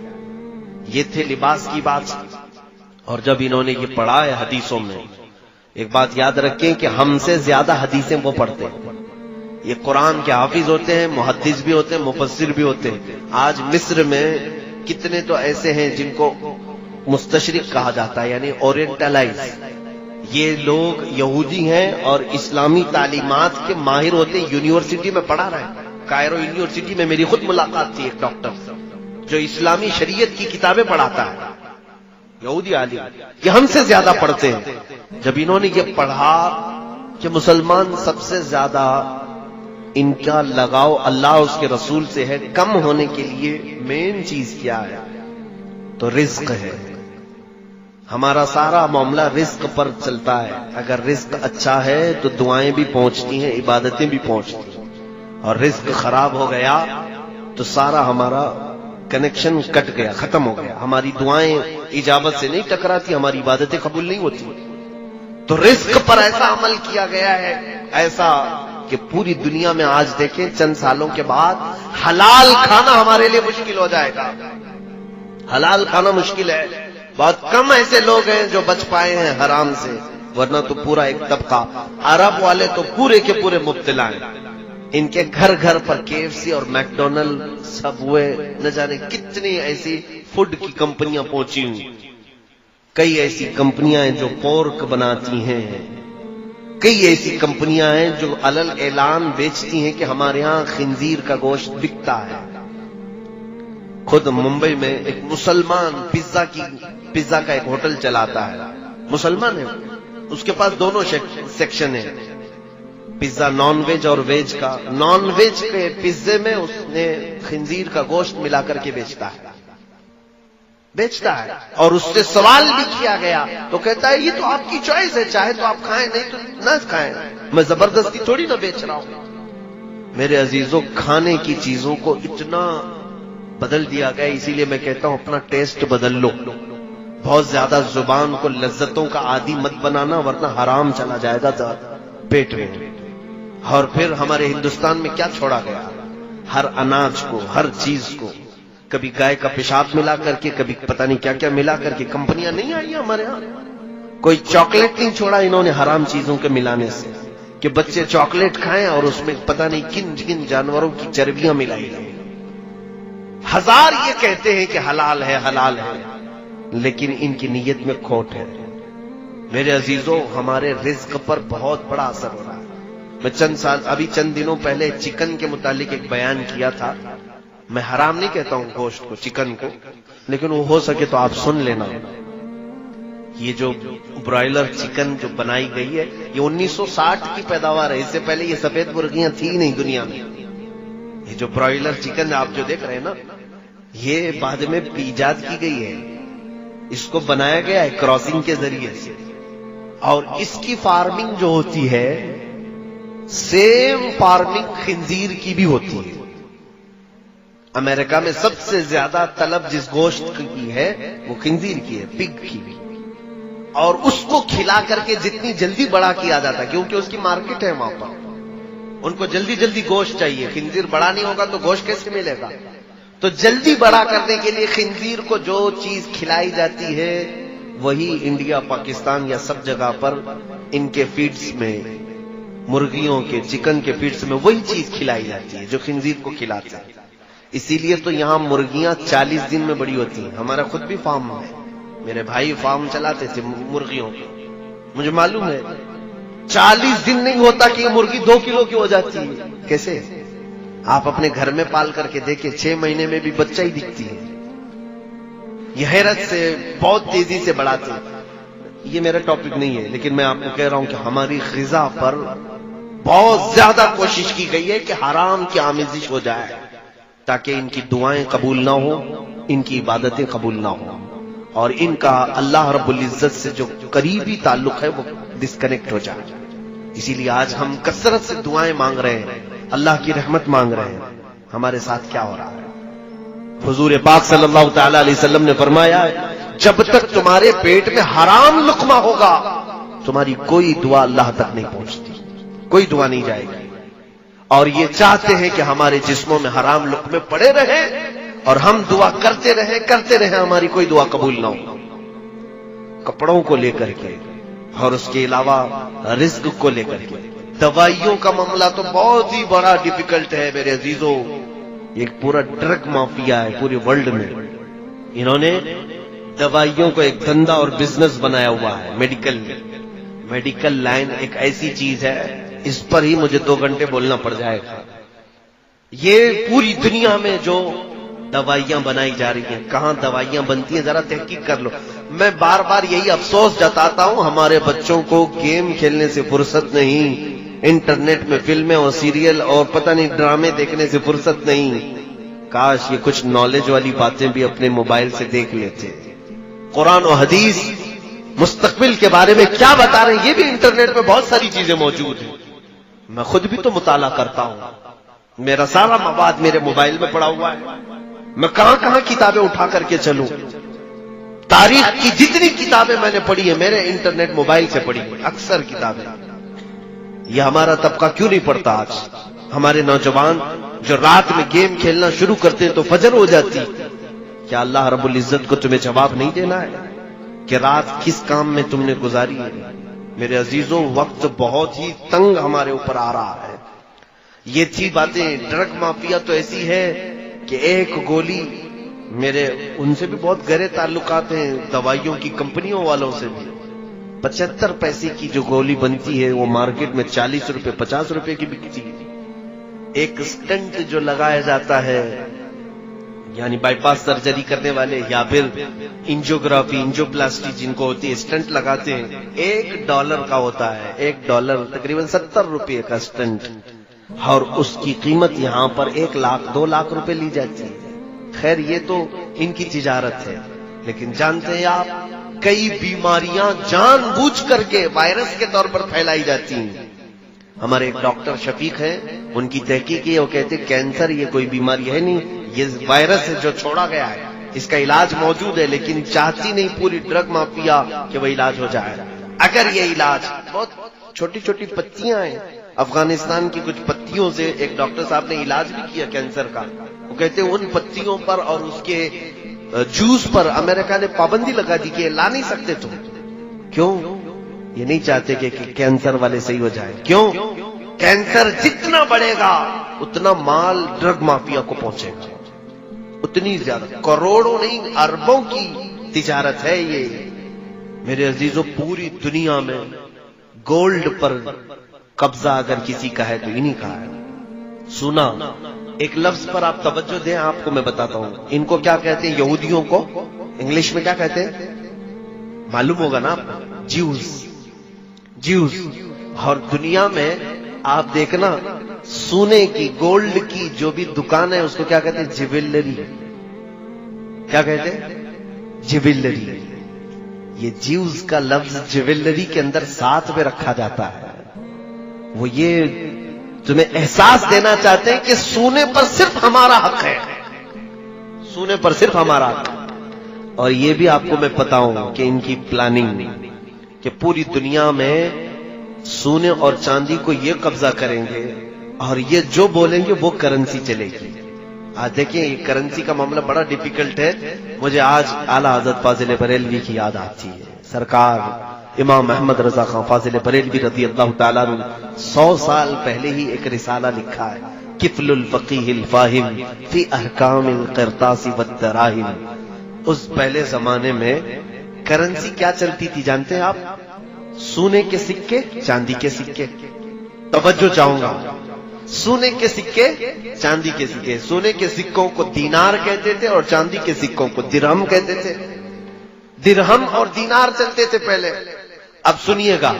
یہ تھے لباس کی بات، اور جب انہوں نے یہ پڑھا ہے حدیثوں میں ایک بات یاد رکھیں کہ ہم سے زیادہ حدیثیں وہ پڑھتے ہیں. یہ قرآن کے حافظ ہوتے ہیں، محدث بھی ہوتے ہیں، مفسر بھی ہوتے ہیں. آج مصر میں کتنے تو ایسے ہیں جن کو مستشرق کہا جاتا ہے، یعنی اورینٹلائز. یہ لوگ یہودی ہیں اور اسلامی تعلیمات کے ماہر ہوتے ہیں، یونیورسٹی میں پڑھا رہے ہیں. کائرو یونیورسٹی میں میری خود ملاقات تھی ایک ڈاکٹر جو اسلامی شریعت کی کتابیں پڑھاتا ہے، یہودی عالم. یہ ہم سے زیادہ پڑھتے ہیں. جب انہوں نے یہ پڑھا کہ مسلمان سب سے زیادہ ان کا لگاؤ اللہ اس کے رسول سے ہے، کم ہونے کے لیے مین چیز کیا ہے تو رزق ہے. ہمارا سارا معاملہ رزق پر چلتا ہے. اگر رزق اچھا ہے تو دعائیں بھی پہنچتی ہیں، عبادتیں بھی پہنچتی ہیں. اور رزق خراب ہو گیا تو سارا ہمارا کنیکشن کٹ گیا، ختم ہو گیا. ہماری دعائیں اجابت سے نہیں ٹکراتی، ہماری عبادتیں قبول نہیں ہوتی. تو رزق پر ایسا عمل کیا گیا ہے، ایسا کہ پوری دنیا میں آج دیکھیں چند سالوں کے بعد حلال کھانا ہمارے لیے مشکل ہو جائے گا. حلال کھانا مشکل ہے. بہت کم ایسے لوگ ہیں جو بچ پائے ہیں حرام سے، ورنہ تو پورا ایک طبقہ. عرب والے تو پورے کے پورے مبتلا ہیں. ان کے گھر گھر پر KFC اور میکڈونلڈ، سب وے، نہ جانے کتنی ایسی فوڈ کی کمپنیاں پہنچی ہوئی. کئی ایسی کمپنیاں ہیں جو پورک بناتی ہیں، کئی ایسی کمپنیاں ہیں جو علل اعلان بیچتی ہیں کہ ہمارے ہاں خنزیر کا گوشت بکتا ہے. خود ممبئی میں ایک مسلمان پیزا کا ایک ہوٹل چلاتا ہے، مسلمان ہے. اس کے پاس دونوں سیکشن ہیں، پیزا نان ویج اور ویج کا. نان ویج کے پیزے میں اس نے خنزیر کا گوشت ملا کر کے بیچتا ہے. اور اس سے سوال بھی کیا گیا تو کہتا ہے یہ تو آپ کی چوائس ہے، چاہے تو آپ کھائیں، نہیں تو نہ کھائیں، میں زبردستی تھوڑی نہ بیچ رہا ہوں. میرے عزیزوں، کھانے کی چیزوں کو اتنا بدل دیا گیا، اسی لیے میں کہتا ہوں اپنا ٹیسٹ بدل لو. بہت زیادہ زبان کو لذتوں کا عادی مت بنانا، ورنہ حرام چلا جائے گا پیٹ میں. اور پھر ہمارے ہندوستان میں کیا چھوڑا گیا؟ ہر اناج کو، ہر چیز کو کبھی گائے کا پیشاب ملا کر کے، کبھی پتہ نہیں کیا کیا ملا کر کے. کمپنیاں نہیں آئی ہمارے ہاں. کوئی چاکلیٹ نہیں چھوڑا انہوں نے حرام چیزوں کے ملانے سے، کہ بچے چاکلیٹ کھائیں اور اس میں پتہ نہیں کن کن جانوروں کی چربیاں ملائی گئی. ہزار یہ کہتے ہیں کہ حلال ہے، حلال ہے، لیکن ان کی نیت میں کھوٹ ہے. میرے عزیزوں، ہمارے رزق پر بہت بڑا اثر ہو رہا ہے. میں چند دنوں پہلے چکن کے متعلق ایک بیان کیا تھا. میں حرام نہیں کہتا ہوں گوشت کو، چکن کو، لیکن وہ ہو سکے تو آپ سن لینا. یہ جو برائلر چکن جو بنائی گئی ہے، یہ 1960 کی پیداوار ہے. اس سے پہلے یہ سفید مرغیاں تھی نہیں دنیا میں. یہ جو برائلر چکن آپ جو دیکھ رہے ہیں نا، یہ بعد میں ایجاد کی گئی ہے. اس کو بنایا گیا ہے کراسنگ کے ذریعے سے. اور اس کی فارمنگ جو ہوتی ہے، سیم فارمنگ خنزیر کی بھی ہوتی ہے. امریکہ میں سب سے زیادہ طلب جس گوشت کی ہے وہ خنزیر کی ہے، پگ کی. اور اس کو کھلا کر کے جتنی جلدی بڑا کیا جاتا ہے، کیونکہ اس کی مارکیٹ ہے وہاں پر، ان کو جلدی جلدی گوشت چاہیے. خنزیر بڑا نہیں ہوگا تو گوشت کیسے ملے گا؟ تو جلدی بڑا کرنے کے لیے خنزیر کو جو چیز کھلائی جاتی ہے وہی انڈیا، پاکستان یا سب جگہ پر ان کے فیڈز میں، مرغیوں کے، چکن کے فیڈز میں وہی چیز کھلائی جاتی ہے جو خنزیر کو کھلاتے ہیں. اسی لیے تو یہاں مرغیاں 40 دن میں بڑی ہوتی ہیں. ہمارا خود بھی فارم ہے، میرے بھائی فارم چلاتے تھے مرغیوں کے، مجھے معلوم ہے 40 دن نہیں ہوتا کہ یہ مرغی 2 کلو کی ہو جاتی ہے. کیسے؟ آپ اپنے گھر میں پال کر کے دیکھیں، 6 مہینے میں بھی بچہ ہی دکھتی ہے. یہ حیرت سے بہت تیزی سے بڑھاتے ہیں. یہ میرا ٹاپک نہیں ہے، لیکن میں آپ کو کہہ رہا ہوں کہ ہماری غذا پر بہت زیادہ کوشش کی گئی ہے کہ حرام کی آمیزش ہو جائے، تاکہ ان کی دعائیں قبول نہ ہوں، ان کی عبادتیں قبول نہ ہوں، اور ان کا اللہ رب العزت سے جو قریبی تعلق ہے وہ ڈسکنیکٹ ہو جائے. اسی لیے آج ہم کثرت سے دعائیں مانگ رہے ہیں، اللہ کی رحمت مانگ رہے ہیں. ہمارے ساتھ کیا ہو رہا ہے؟ حضور پاک صلی اللہ تعالی علیہ وسلم نے فرمایا، جب تک تمہارے پیٹ میں حرام لقمہ ہوگا تمہاری کوئی دعا اللہ تک نہیں پہنچتی، کوئی دعا نہیں جائے گی. اور یہ چاہتے ہیں کہ ہمارے جسموں میں حرام لقمے پڑے رہیں اور ہم دعا کرتے رہیں، ہماری کوئی دعا قبول نہ ہو. کپڑوں کو لے کر کے اور اس کے علاوہ رزق کو لے کر کے دوائیوں کا معاملہ تو بہت ہی بڑا ڈیفیکلٹ ہے میرے عزیزوں. ایک پورا ڈرگ مافیا ہے پورے ورلڈ میں. انہوں نے دوائیوں کو ایک دھندا اور بزنس بنایا ہوا ہے. میڈیکل لائن ایک ایسی چیز ہے, اس پر ہی مجھے 2 گھنٹے بولنا پڑ جائے گا. یہ پوری دنیا میں جو دوائیاں بنائی جا رہی ہیں, کہاں دوائیاں بنتی ہیں ذرا تحقیق کر لو. میں بار بار یہی افسوس جتاتا ہوں, ہمارے بچوں کو گیم کھیلنے سے فرصت نہیں, انٹرنیٹ میں فلمیں اور سیریل اور پتہ نہیں ڈرامے دیکھنے سے فرصت نہیں. کاش یہ کچھ نالج والی باتیں بھی اپنے موبائل سے دیکھ لیتے. قرآن و حدیث مستقبل کے بارے میں کیا بتا رہے ہیں, یہ بھی انٹرنیٹ پہ بہت ساری چیزیں موجود ہیں. میں خود بھی تو مطالعہ کرتا ہوں, میرا سارا مواد میرے موبائل میں پڑا ہوا ہے. میں کہاں کہاں کتابیں اٹھا کر کے چلوں. تاریخ کی جتنی کتابیں میں نے پڑھی ہیں میرے انٹرنیٹ موبائل سے پڑھی ہیں, اکثر کتابیں. یہ ہمارا طبقہ کیوں نہیں پڑھتا آج؟ ہمارے نوجوان جو رات میں گیم کھیلنا شروع کرتے ہیں تو فجر ہو جاتی. کیا اللہ رب العزت کو تمہیں جواب نہیں دینا ہے کہ رات کس کام میں تم نے گزاری ہے؟ میرے عزیزوں, وقت بہت ہی تنگ ہمارے اوپر آ رہا ہے. یہ تھی باتیں. ڈرگ مافیا تو ایسی ہے کہ ایک گولی, میرے ان سے بھی بہت گہرے تعلقات ہیں, دوائیوں کی کمپنیوں والوں سے بھی. 75 پیسے کی جو گولی بنتی ہے وہ مارکیٹ میں 40 روپے 50 روپے کی بکتی ہے. ایک سٹنٹ جو لگایا جاتا ہے, یعنی بائی پاس سرجری کرنے والے یا پھر انجیوگرافی انجیوپلاسٹی جن کو ہوتی ہے, سٹنٹ لگاتے ہیں, $1 کا ہوتا ہے. $1 تقریباً 70 روپے کا سٹنٹ, اور اس کی قیمت یہاں پر 1 لاکھ 2 لاکھ روپے لی جاتی ہے. خیر یہ تو ان کی تجارت ہے, لیکن جانتے ہیں آپ کئی بیماریاں جان بوجھ کر کے وائرس کے طور پر پھیلائی جاتی ہیں. ہمارے ایک ڈاکٹر شفیق ہیں, ان کی تحقیق ہے, وہ کہتے ہیں کینسر یہ کوئی بیماری ہے نہیں, یہ وائرس ہے جو چھوڑا گیا ہے, اس کا علاج موجود ہے, لیکن چاہتی نہیں پوری ڈرگ مافیا کہ وہ علاج ہو جائے. اگر یہ علاج, بہت چھوٹی چھوٹی پتیاں ہیں, افغانستان کی کچھ پتیوں سے ایک ڈاکٹر صاحب نے علاج بھی کیا کینسر کا. وہ کہتے ہیں ان پتیوں پر اور اس کے جوس پر امریکہ نے پابندی لگا دی کہ لا نہیں سکتے تم. کیوں؟ یہ نہیں چاہتے کہ کینسر والے صحیح ہو جائیں. کیوں؟ کینسر جتنا بڑھے گا اتنا مال ڈرگ مافیا کو پہنچے گا, اتنی زیادہ, کروڑوں نہیں اربوں کی تجارت ہے یہ. میرے عزیزوں, پوری دنیا میں گولڈ پر قبضہ اگر کسی کا ہے تو انہی کا ہے. سنا ایک لفظ پر آپ توجہ دیں, آپ کو میں بتاتا ہوں. ان کو کیا کہتے ہیں یہودیوں کو, انگلش میں کیا کہتے ہیں معلوم ہوگا نا آپ کو, جیوز. اور دنیا میں آپ دیکھنا سونے کی گولڈ کی جو بھی دکان ہے اس کو کیا کہتے ہیں جیولری. کیا کہتے ہیں جیولری. یہ جیوز کا لفظ جیولری کے اندر ساتھ میں رکھا جاتا ہے. وہ یہ تمہیں احساس دینا چاہتے ہیں کہ سونے پر صرف ہمارا حق ہے, سونے پر صرف ہمارا حق ہے. اور یہ بھی آپ کو میں بتاؤں کہ ان کی پلاننگ کہ پوری دنیا میں سونے اور چاندی کو یہ قبضہ کریں گے اور یہ جو بولیں گے وہ کرنسی چلے گی. آج دیکھیں یہ کرنسی کا معاملہ بڑا ڈیفیکلٹ ہے. مجھے آج اعلیٰ حضرت فاضل بریلوی کی یاد آتی ہے. سرکار امام احمد رضا خان فاضل بریلوی رضی اللہ تعالیٰ عنہ 100 سال پہلے ہی ایک رسالہ لکھا ہے, کفل الفقیہ الفاہم فی احکام القرطاس والدراہم. اس پہلے زمانے میں کرنسی کیا چلتی تھی جانتے ہیں آپ؟ سونے کے سکے, چاندی کے سکے. توجہ چاہوں گا, سونے کے سکے, چاندی کے سکے. سونے کے سکوں کو دینار کہتے تھے اور چاندی کے سکوں کو درہم کہتے تھے. درہم اور دینار چلتے تھے پہلے. اب سنیے گا,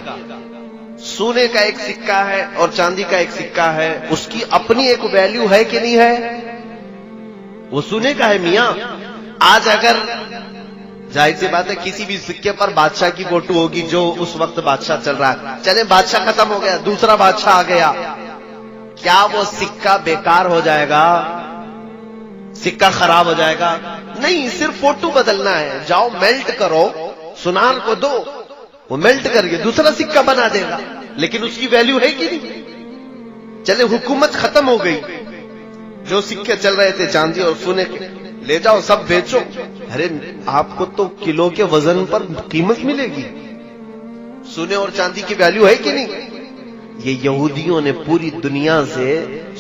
سونے کا ایک سکہ ہے اور چاندی کا ایک سکہ ہے, اس کی اپنی ایک ویلیو ہے کہ نہیں ہے؟ وہ سونے کا ہے میاں. آج اگر ظاہر سی بات ہے کسی بھی سکے پر بادشاہ کی فوٹو ہوگی جو اس وقت بادشاہ چل رہا ہے, چلے بادشاہ ختم ہو گیا, دوسرا بادشاہ آ گیا, کیا وہ سکہ بیکار ہو جائے گا؟ سکہ خراب ہو جائے گا؟ نہیں, صرف فوٹو بدلنا ہے. جاؤ میلٹ کرو, سنار کو دو, وہ میلٹ کر کے دوسرا سکہ بنا دے گا, لیکن اس کی ویلیو ہے کہ نہیں؟ چلے حکومت ختم ہو گئی, جو سکے چل رہے تھے چاندی اور سونے کے, لے جاؤ سب بیچو. ارے آپ کو تو کلو کے وزن پر قیمت ملے گی. سونے اور چاندی کی ویلیو ہے کہ نہیں؟ یہ یہودیوں نے پوری دنیا سے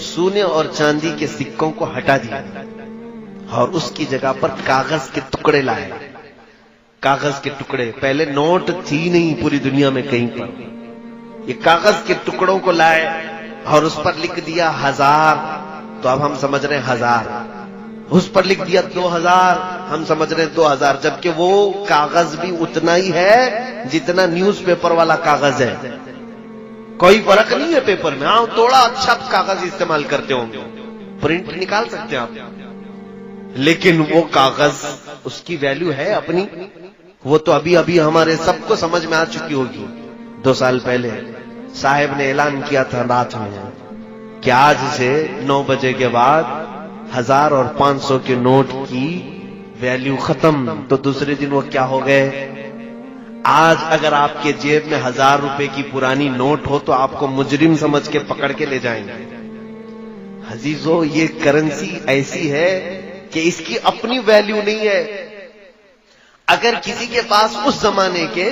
سونے اور چاندی کے سکوں کو ہٹا دیا اور اس کی جگہ پر کاغذ کے ٹکڑے لائے. کاغذ کے ٹکڑے، پہلے نوٹ تھی نہیں پوری دنیا میں کہیں پر. یہ کاغذ کے ٹکڑوں کو لائے اور اس پر لکھ دیا 1000، تو اب ہم سمجھ رہے ہیں 1000. اس پر لکھ دیا 2000، ہم سمجھ رہے ہیں 2000، جبکہ وہ کاغذ بھی اتنا ہی ہے جتنا نیوز پیپر والا کاغذ ہے. کوئی فرق نہیں ہے پیپر میں. ہاں تھوڑا اچھا کاغذ استعمال کرتے ہوں گے، پرنٹ نکال سکتے ہیں آپ، لیکن وہ کاغذ اس کی ویلیو ہے اپنی. وہ تو ابھی ابھی ہمارے سب کو سمجھ میں آ چکی ہوگی. 2 سال پہلے صاحب نے اعلان کیا تھا رات میں کہ آج سے 9 بجے کے بعد 1000 اور 500 کے نوٹ کی ویلیو ختم. تو دوسرے دن وہ کیا ہو گئے؟ آج اگر آپ کے جیب میں 1000 روپے کی پرانی نوٹ ہو تو آپ کو مجرم سمجھ کے پکڑ کے لے جائیں گے. عزیزو، یہ کرنسی ایسی ہے کہ اس کی اپنی ویلیو نہیں ہے. اگر کسی کے پاس اس زمانے کے،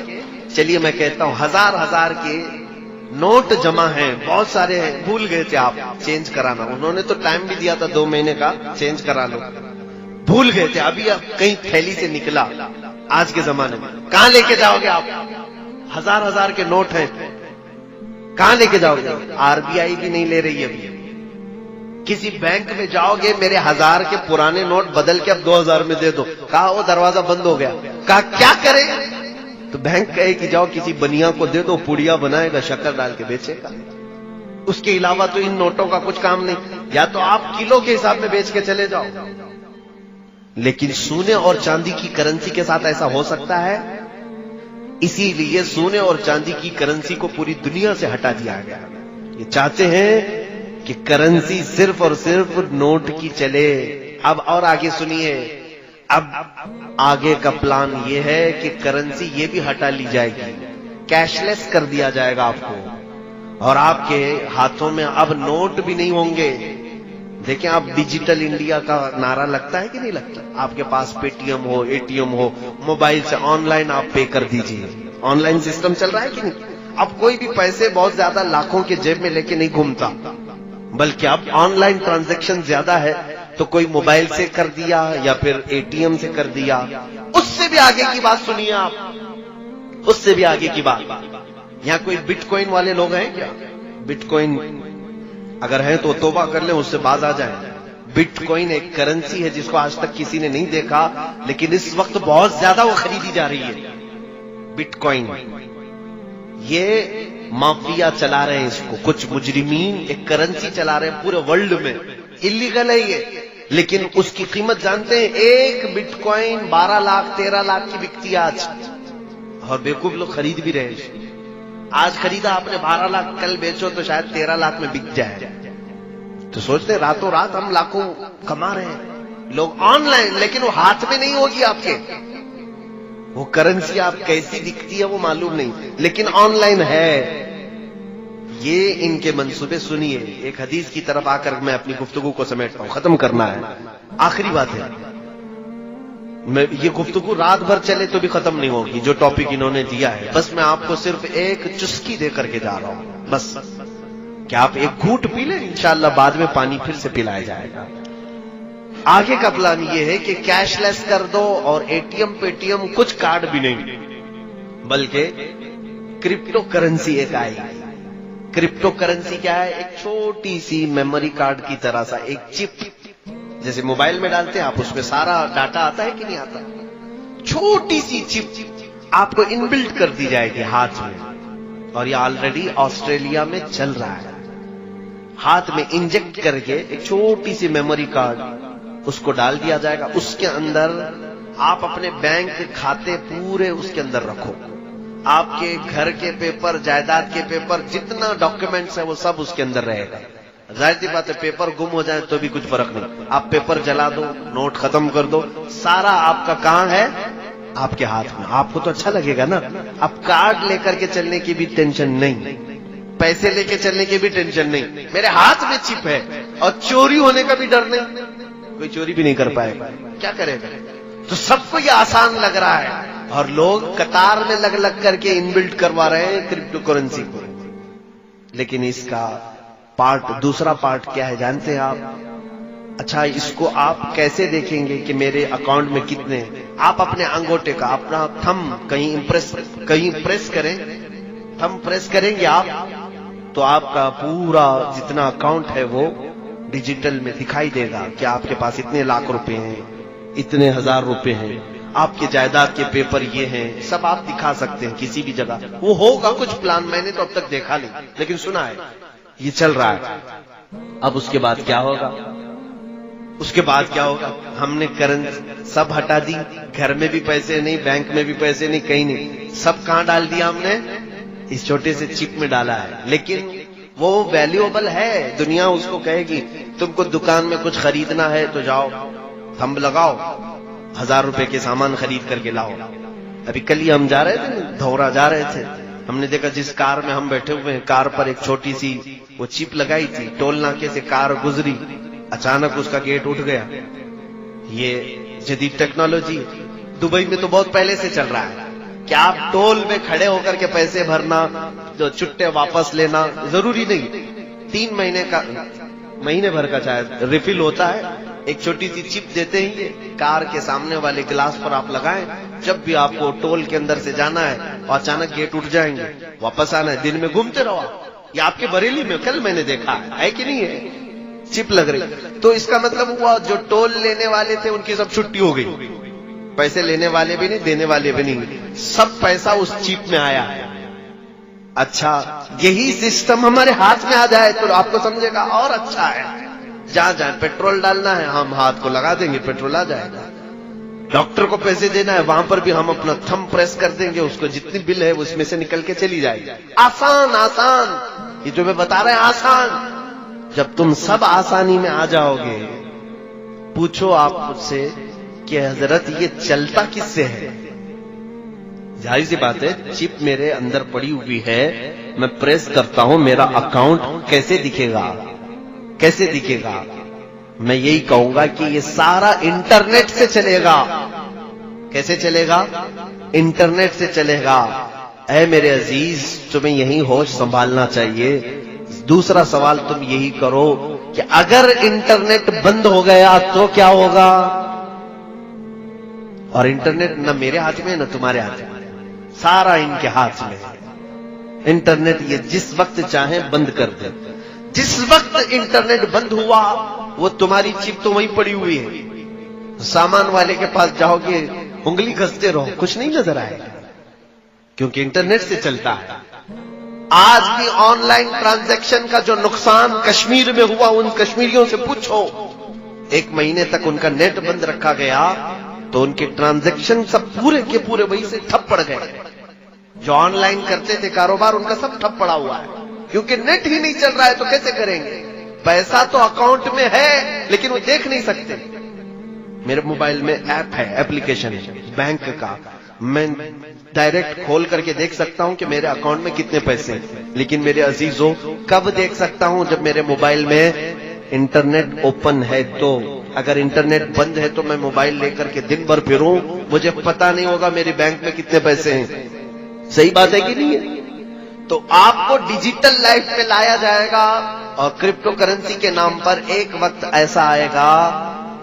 چلیے میں کہتا ہوں 1000 کے نوٹ جمع ہیں، بہت سارے ہیں، بھول گئے تھے آپ چینج کرانا، انہوں نے تو ٹائم بھی دیا تھا 2 مہینے کا، چینج کرا لو، بھول گئے تھے، ابھی اب کہیں تھیلی سے نکلا. آج کے زمانے میں کہاں لے کے جاؤ گے آپ؟ 1000 کے نوٹ ہیں، کہاں لے کے جاؤ گے؟ RBI بھی نہیں لے رہی ابھی. کسی بینک میں جاؤ گے، میرے 1000 کے پرانے نوٹ بدل کے اب 2000 میں دے دو، کہا وہ دروازہ بند ہو گیا. کہا کیا کرے؟ تو بینک کہے کہ جاؤ کسی بنیا کو دے دو، پوڑیا بنائے گا، شکر ڈال کے بیچے گا. اس کے علاوہ تو ان نوٹوں کا کچھ کام نہیں. یا تو آپ کلو کے حساب میں بیچ کے چلے جاؤ. لیکن سونے اور چاندی کی کرنسی کے ساتھ ایسا ہو سکتا ہے؟ اسی لیے سونے اور چاندی کی کرنسی کو پوری دنیا سے ہٹا دیا گیا. یہ چاہتے ہیں کہ کرنسی صرف اور صرف نوٹ کی چلے. اب اور آگے سنیے، اب آگے کا پلان یہ ہے کہ کرنسی یہ بھی ہٹا لی جائے گی، کیش لیس کر دیا جائے گا آپ کو، اور آپ کے ہاتھوں میں اب نوٹ بھی نہیں ہوں گے. دیکھیں آپ ڈیجیٹل انڈیا کا نعرہ لگتا ہے کہ نہیں لگتا؟ آپ کے پاس پے ٹی ایم ہو، ATM ہو، موبائل سے آن لائن آپ پے کر دیجئے. آن لائن سسٹم چل رہا ہے کہ نہیں؟ اب کوئی بھی پیسے بہت زیادہ لاکھوں کے جیب میں لے کے نہیں گھومتا، بلکہ اب آن لائن ٹرانزیکشن زیادہ ہے، تو کوئی موبائل سے کر دیا یا پھر ATM سے کر دیا. اس سے بھی آگے کی بات سنیے آپ، اس سے بھی آگے کی بات. یہاں کوئی بٹ کوئن والے لوگ ہیں کیا؟ بٹ کوئن اگر ہے تو توبہ کر لیں، اس سے باز آ جائیں. بٹ کوئن ایک کرنسی ہے جس کو آج تک کسی نے نہیں دیکھا، لیکن اس وقت بہت زیادہ وہ خریدی جا رہی ہے. بٹ کوئن یہ مافیا چلا رہے ہیں اس کو، کچھ مجرمین ایک کرنسی چلا رہے ہیں پورے ورلڈ میں. اللیگل ہے یہ، لیکن اس کی قیمت جانتے ہیں؟ ایک بٹ کوئن 12 لاکھ 13 لاکھ کی بکتی ہے آج، اور بیوقوف لوگ خرید بھی رہے ہیں. آج خریدا آپ نے 12 لاکھ، کل بیچو تو شاید 13 لاکھ میں بک جائے. تو سوچتے راتوں رات ہم لاکھوں کما رہے ہیں لوگ آن لائن، لیکن وہ ہاتھ میں نہیں ہوگی آپ کے. وہ کرنسی آپ کیسی دکھتی ہے وہ معلوم نہیں، لیکن آن لائن ہے. یہ ان کے منصوبے سنیے. ایک حدیث کی طرف آ کر میں اپنی گفتگو کو سمیٹتا ہوں، ختم کرنا ہے، آخری بات ہے. یہ گفتگو رات بھر چلے تو بھی ختم نہیں ہوگی جو ٹاپک انہوں نے دیا ہے. بس میں آپ کو صرف ایک چسکی دے کر کے جا رہا ہوں، بس کہ آپ ایک گھونٹ پی لیں، انشاءاللہ بعد میں پانی پھر سے پلایا جائے گا. آگے کا پلان یہ ہے کہ کیش لیس کر دو، اور ATM پے ٹی ایم کچھ کارڈ بھی نہیں، بلکہ کرپٹو کرنسی ایک آئی. کرپٹو کرنسی کیا ہے؟ ایک چھوٹی سی میموری کارڈ کی طرح سا ایک چپ، جیسے موبائل میں ڈالتے ہیں آپ، اس میں سارا ڈاٹا آتا ہے کہ نہیں آتا؟ چھوٹی سی چپ آپ کو انبلٹ کر دی جائے گی ہاتھ میں، اور یہ آلریڈی آسٹریلیا میں چل رہا ہے. ہاتھ میں انجیکٹ کر کے ایک چھوٹی سی میموری کارڈ اس کو ڈال دیا جائے گا. اس کے اندر آپ اپنے بینک کھاتے پورے اس کے اندر رکھو، آپ کے گھر کے پیپر، جائیداد کے پیپر، جتنا ڈاکیومنٹس ہے وہ سب اس کے اندر رہے گا. ظاہر سی بات ہے پیپر گم ہو جائے تو بھی کچھ فرق نہیں، آپ پیپر جلا دو، نوٹ ختم کر دو، سارا آپ کا کام ہے آپ کے ہاتھ میں. آپ کو تو اچھا لگے گا نا. اب کارڈ لے کر کے چلنے کی بھی ٹینشن نہیں، پیسے لے کے چلنے کی بھی ٹینشن نہیں، میرے ہاتھ میں چپ ہے، اور چوری ہونے کا بھی ڈر نہیں، کوئی چوری بھی نہیں کر پائے گا. کیا کرے گا؟ تو سب کو یہ آسان لگ رہا ہے. اور لوگ قطار میں لگ لگ کر کے انبلٹ کروا رہے ہیں کرپٹو کرنسی کو. لیکن اس کا دوسرا پارٹ کیا ہے جانتے ہیں آپ؟ اچھا اس کو آپ کیسے دیکھیں گے کہ میرے اکاؤنٹ میں کتنے ہیں؟ آپ اپنے انگوٹے کا اپنا تھم کہیں پریس کریں، تھم پریس کریں گے آپ تو آپ کا پورا جتنا اکاؤنٹ ہے وہ ڈیجیٹل میں دکھائی دے گا کہ آپ کے پاس اتنے لاکھ روپے ہیں، اتنے ہزار روپے ہیں، آپ کے جائیداد کے پیپر یہ ہیں، سب آپ دکھا سکتے ہیں کسی بھی جگہ. وہ ہوگا کچھ پلان، میں نے تو اب تک دیکھا نہیں لیکن سنا ہے یہ چل رہا ہے. اب اس کے بعد کیا ہوگا؟ اس کے بعد کیا ہوگا؟ ہم نے کرنسی سب ہٹا دی، گھر میں بھی پیسے نہیں، بینک میں بھی پیسے نہیں، کہیں نہیں، سب کہاں ڈال دیا ہم نے؟ اس چھوٹے سے چپ میں ڈالا ہے. لیکن وہ ویلیوبل ہے، دنیا اس کو کہے گی تم کو دکان میں کچھ خریدنا ہے تو جاؤ تھمب لگاؤ، 1000 روپے کے سامان خرید کر کے لاؤ. ابھی کل ہی ہم جا رہے تھے دھورا جا رہے تھے، ہم نے دیکھا جس کار میں ہم بیٹھے ہوئے ہیں کار پر ایک چھوٹی سی وہ چپ لگائی تھی، ٹول ناکے سے کار گزری، اچانک اس کا گیٹ اٹھ گیا. یہ جدید ٹیکنالوجی دبئی میں تو بہت پہلے سے چل رہا ہے کہ آپ ٹول میں کھڑے ہو کر کے پیسے بھرنا، جو چھٹے واپس لینا ضروری نہیں. 3 مہینے بھر کا شاید ریفل ہوتا ہے، ایک چھوٹی سی چپ دیتے ہیں، کار کے سامنے والے گلاس پر آپ لگائیں، جب بھی آپ کو ٹول کے اندر سے جانا ہے اور اچانک گیٹ اٹھ جائیں گے، واپس آنا ہے، دن میں گھومتے رہو. یہ آپ کے بریلی میں کل میں نے دیکھا ہے کہ نہیں ہے، چپ لگ رہی. تو اس کا مطلب ہوا جو ٹول لینے والے تھے ان کی سب چھٹی ہو گئی، پیسے لینے والے بھی نہیں، دینے والے بھی نہیں، سب پیسہ اس چپ میں آیا ہے. اچھا یہی سسٹم ہمارے ہاتھ میں آ جائے تو آپ کو سمجھے گا اور اچھا ہے. جہاں جائیں پیٹرول ڈالنا ہے ہم ہاتھ کو لگا دیں گے، پیٹرول آ جائے گا. ڈاکٹر کو پیسے دینا ہے وہاں پر بھی ہم اپنا تھم پریس کر دیں گے، اس کو جتنی بل ہے اس میں سے نکل کے چلی جائے گی. آسان آسان، یہ جو میں بتا رہے ہیں آسان. جب تم سب آسانی میں آ جاؤ گے، پوچھو آپ مجھ سے کہ حضرت یہ چلتا کس سے ہے؟ ظاہر سی بات ہے چپ میرے اندر پڑی ہوئی ہے، میں پریس کرتا ہوں، میرا اکاؤنٹ کیسے دکھے گا؟ کیسے دکھے گا؟ میں یہی کہوں گا کہ یہ سارا انٹرنیٹ سے چلے گا. کیسے چلے گا؟ انٹرنیٹ سے چلے گا. اے میرے عزیز تمہیں یہی ہوش سنبھالنا چاہیے. دوسرا سوال تم یہی کرو کہ اگر انٹرنیٹ بند ہو گیا تو کیا ہوگا؟ اور انٹرنیٹ نہ میرے ہاتھ میں نہ تمہارے ہاتھ میں، سارا ان کے ہاتھ میں. انٹرنیٹ یہ جس وقت چاہیں بند کر دیں. جس وقت انٹرنیٹ بند ہوا وہ تمہاری چپ تو وہیں پڑی ہوئی ہے. سامان والے کے پاس جاؤ گے انگلی گھستے رہو، کچھ نہیں نظر آئے گا کیونکہ انٹرنیٹ سے چلتا ہے. آج بھی آن لائن ٹرانزیکشن کا جو نقصان کشمیر میں ہوا ان کشمیریوں سے پوچھو. 1 مہینے تک ان کا نیٹ بند رکھا گیا تو ان کے ٹرانزیکشن سب پورے کے پورے وہی سے ٹھپ پڑ گئے. جو آن لائن کرتے تھے کاروبار ان کا سب ٹھپ پڑا ہوا ہے کیونکہ نیٹ ہی نہیں چل رہا ہے. تو کیسے کریں گے؟ پیسہ تو اکاؤنٹ میں ہے لیکن وہ دیکھ نہیں سکتے. میرے موبائل میں ایپ ہے، ایپلیکیشن ہے بینک کا، میں ڈائریکٹ کھول کر کے دیکھ سکتا ہوں کہ میرے اکاؤنٹ میں کتنے پیسے ہیں. لیکن میرے عزیزوں کب دیکھ سکتا ہوں؟ جب میرے موبائل میں انٹرنیٹ اوپن ہے. تو اگر انٹرنیٹ بند ہے تو میں موبائل لے کر کے دن بھر پھروں، مجھے پتا نہیں ہوگا میری بینک میں کتنے پیسے ہیں. صحیح بات ہے کہ نہیں ہے؟ تو آپ کو ڈیجیٹل لائف میں لایا جائے گا اور کرپٹو کرنسی کے نام پر ایک وقت ایسا آئے گا.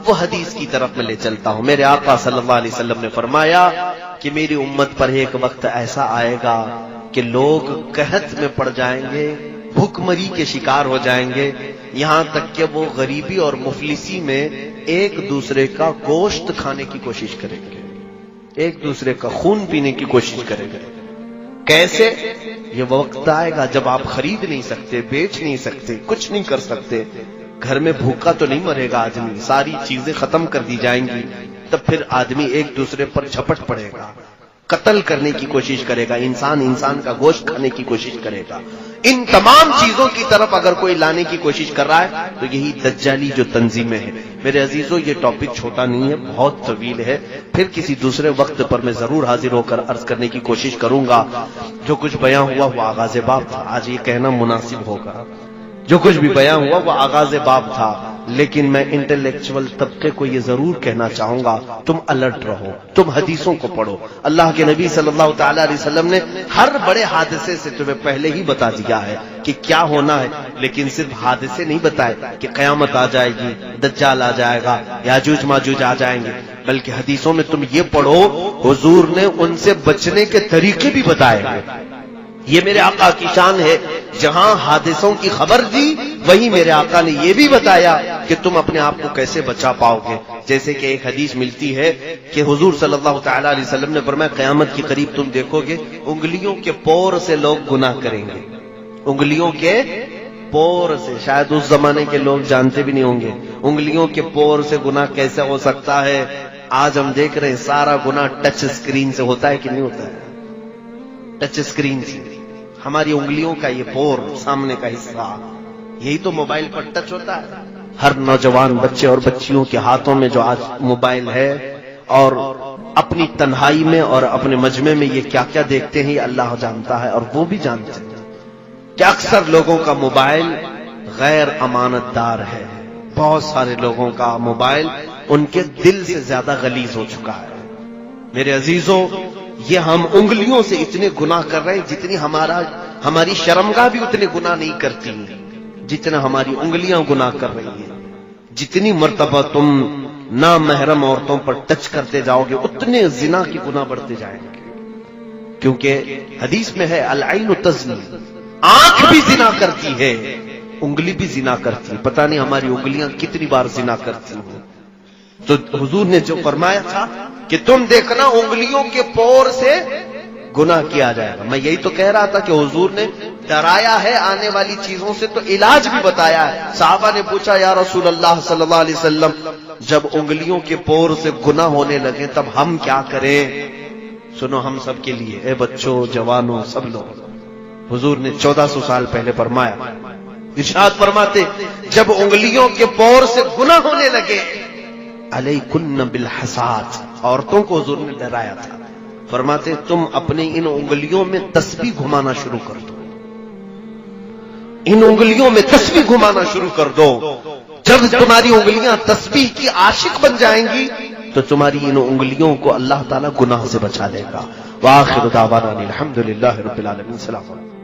وہ حدیث کی طرف میں لے چلتا ہوں. میرے آقا صلی اللہ علیہ وسلم نے فرمایا کہ میری امت پر ایک وقت ایسا آئے گا کہ لوگ قحط میں پڑ جائیں گے، بھوک مری کے شکار ہو جائیں گے، یہاں تک کہ وہ غریبی اور مفلسی میں ایک دوسرے کا گوشت کھانے کی کوشش کریں گے، ایک دوسرے کا خون پینے کی کوشش کریں گے. کیسے؟ یہ وقت آئے گا جب آپ خرید نہیں سکتے، بیچ نہیں سکتے، کچھ نہیں کر سکتے. گھر میں بھوکا تو نہیں مرے گا آدمی، ساری چیزیں ختم کر دی جائیں گی. تب پھر آدمی ایک دوسرے پر جھپٹ پڑے گا، قتل کرنے کی کوشش کرے گا، انسان انسان کا گوشت کھانے کی کوشش کرے گا. ان تمام چیزوں کی طرف اگر کوئی لانے کی کوشش کر رہا ہے تو یہی دجالی جو تنظیمیں ہیں. میرے عزیزوں یہ ٹاپک چھوٹا نہیں ہے، بہت طویل ہے. پھر کسی دوسرے وقت پر میں ضرور حاضر ہو کر عرض کرنے کی کوشش کروں گا. جو کچھ بیان ہوا وہ آغاز باب تھا، آج یہ کہنا مناسب ہوگا جو کچھ بھی بیان ہوا وہ آغاز باب تھا. لیکن میں انٹلیکچوئل طبقے کو یہ ضرور کہنا چاہوں گا، تم الرٹ رہو، تم حدیثوں کو پڑھو۔ اللہ کے نبی صلی اللہ تعالی علیہ وسلم نے ہر بڑے حادثے سے تمہیں پہلے ہی بتا دیا ہے کہ کیا ہونا ہے، لیکن صرف حادثے نہیں بتائے کہ قیامت آ جائے گی، دجال آ جائے گا، یاجوج ماجوج آ جائیں گے، بلکہ حدیثوں میں تم یہ پڑھو حضور نے ان سے بچنے کے طریقے بھی بتائے ہیں۔ یہ میرے آقا کی شان ہے، جہاں حادثوں کی خبر دی وہی میرے آقا نے یہ بھی بتایا کہ تم اپنے آپ کو کیسے بچا پاؤ گے۔ جیسے کہ ایک حدیث ملتی ہے کہ حضور صلی اللہ تعالی علیہ وسلم نے فرمایا قیامت کے قریب تم دیکھو گے انگلیوں کے پور سے لوگ گناہ کریں گے، انگلیوں کے پور سے، شاید اس زمانے کے لوگ جانتے بھی نہیں ہوں گے انگلیوں کے پور سے گناہ کیسے ہو سکتا ہے۔ آج ہم دیکھ رہے ہیں سارا گناہ ٹچ اسکرین سے ہوتا ہے کہ نہیں ہوتا ہے، ٹچ اسکرین سے ہماری انگلیوں کا یہ پور سامنے کا حصہ، یہی تو موبائل پر ٹچ ہوتا ہے۔ ہر نوجوان بچے اور بچیوں کے ہاتھوں میں جو آج موبائل ہے، اور اپنی تنہائی میں اور اپنے مجمع میں یہ کیا کیا دیکھتے ہیں یہ اللہ جانتا ہے، اور وہ بھی جانتے ہیں کہ اکثر لوگوں کا موبائل غیر امانت دار ہے۔ بہت سارے لوگوں کا موبائل ان کے دل سے زیادہ غلیظ ہو چکا ہے۔ میرے عزیزوں، یہ ہم انگلیوں سے اتنے گناہ کر رہے ہیں جتنی ہماری شرمگاہ بھی اتنے گناہ نہیں کرتی جتنا ہماری انگلیاں گناہ کر رہی ہیں۔ جتنی مرتبہ تم نامحرم عورتوں پر ٹچ کرتے جاؤ گے اتنے زنا کی گناہ بڑھتے جائیں گے، کیونکہ حدیث میں ہے العین تزنی، آنکھ بھی زنا کرتی ہے، انگلی بھی زنا کرتی ہے۔ پتہ نہیں ہماری انگلیاں کتنی بار زنا کرتی ہیں۔ تو حضور نے جو فرمایا تھا کہ تم دیکھنا انگلیوں کے پور سے گناہ کیا جائے گا، میں یہی تو کہہ رہا تھا کہ حضور نے ڈرایا ہے آنے والی چیزوں سے تو علاج بھی بتایا ہے۔ صحابہ نے پوچھا یا رسول اللہ صلی اللہ علیہ وسلم جب انگلیوں کے پور سے گناہ ہونے لگے تب ہم کیا کریں؟ سنو ہم سب کے لیے، اے بچوں جوانوں سب لوگ، حضور نے 1400 سال پہلے فرمایا، ارشاد فرماتے جب انگلیوں کے پور سے گناہ ہونے لگے علیکن بالحسات، عورتوں کو حضور نے ڈرایا تھا، فرماتے تم اپنے ان انگلیوں میں تسبیح گھمانا شروع کر دو، ان انگلیوں میں تسبیح گھمانا شروع کر دو۔ جب تمہاری انگلیاں تسبیح کی عاشق بن جائیں گی تو تمہاری ان انگلیوں کو اللہ تعالیٰ گناہ سے بچا لے گا۔ وآخر دعوانا الحمدللہ رب العالمین۔ السلام علیکم۔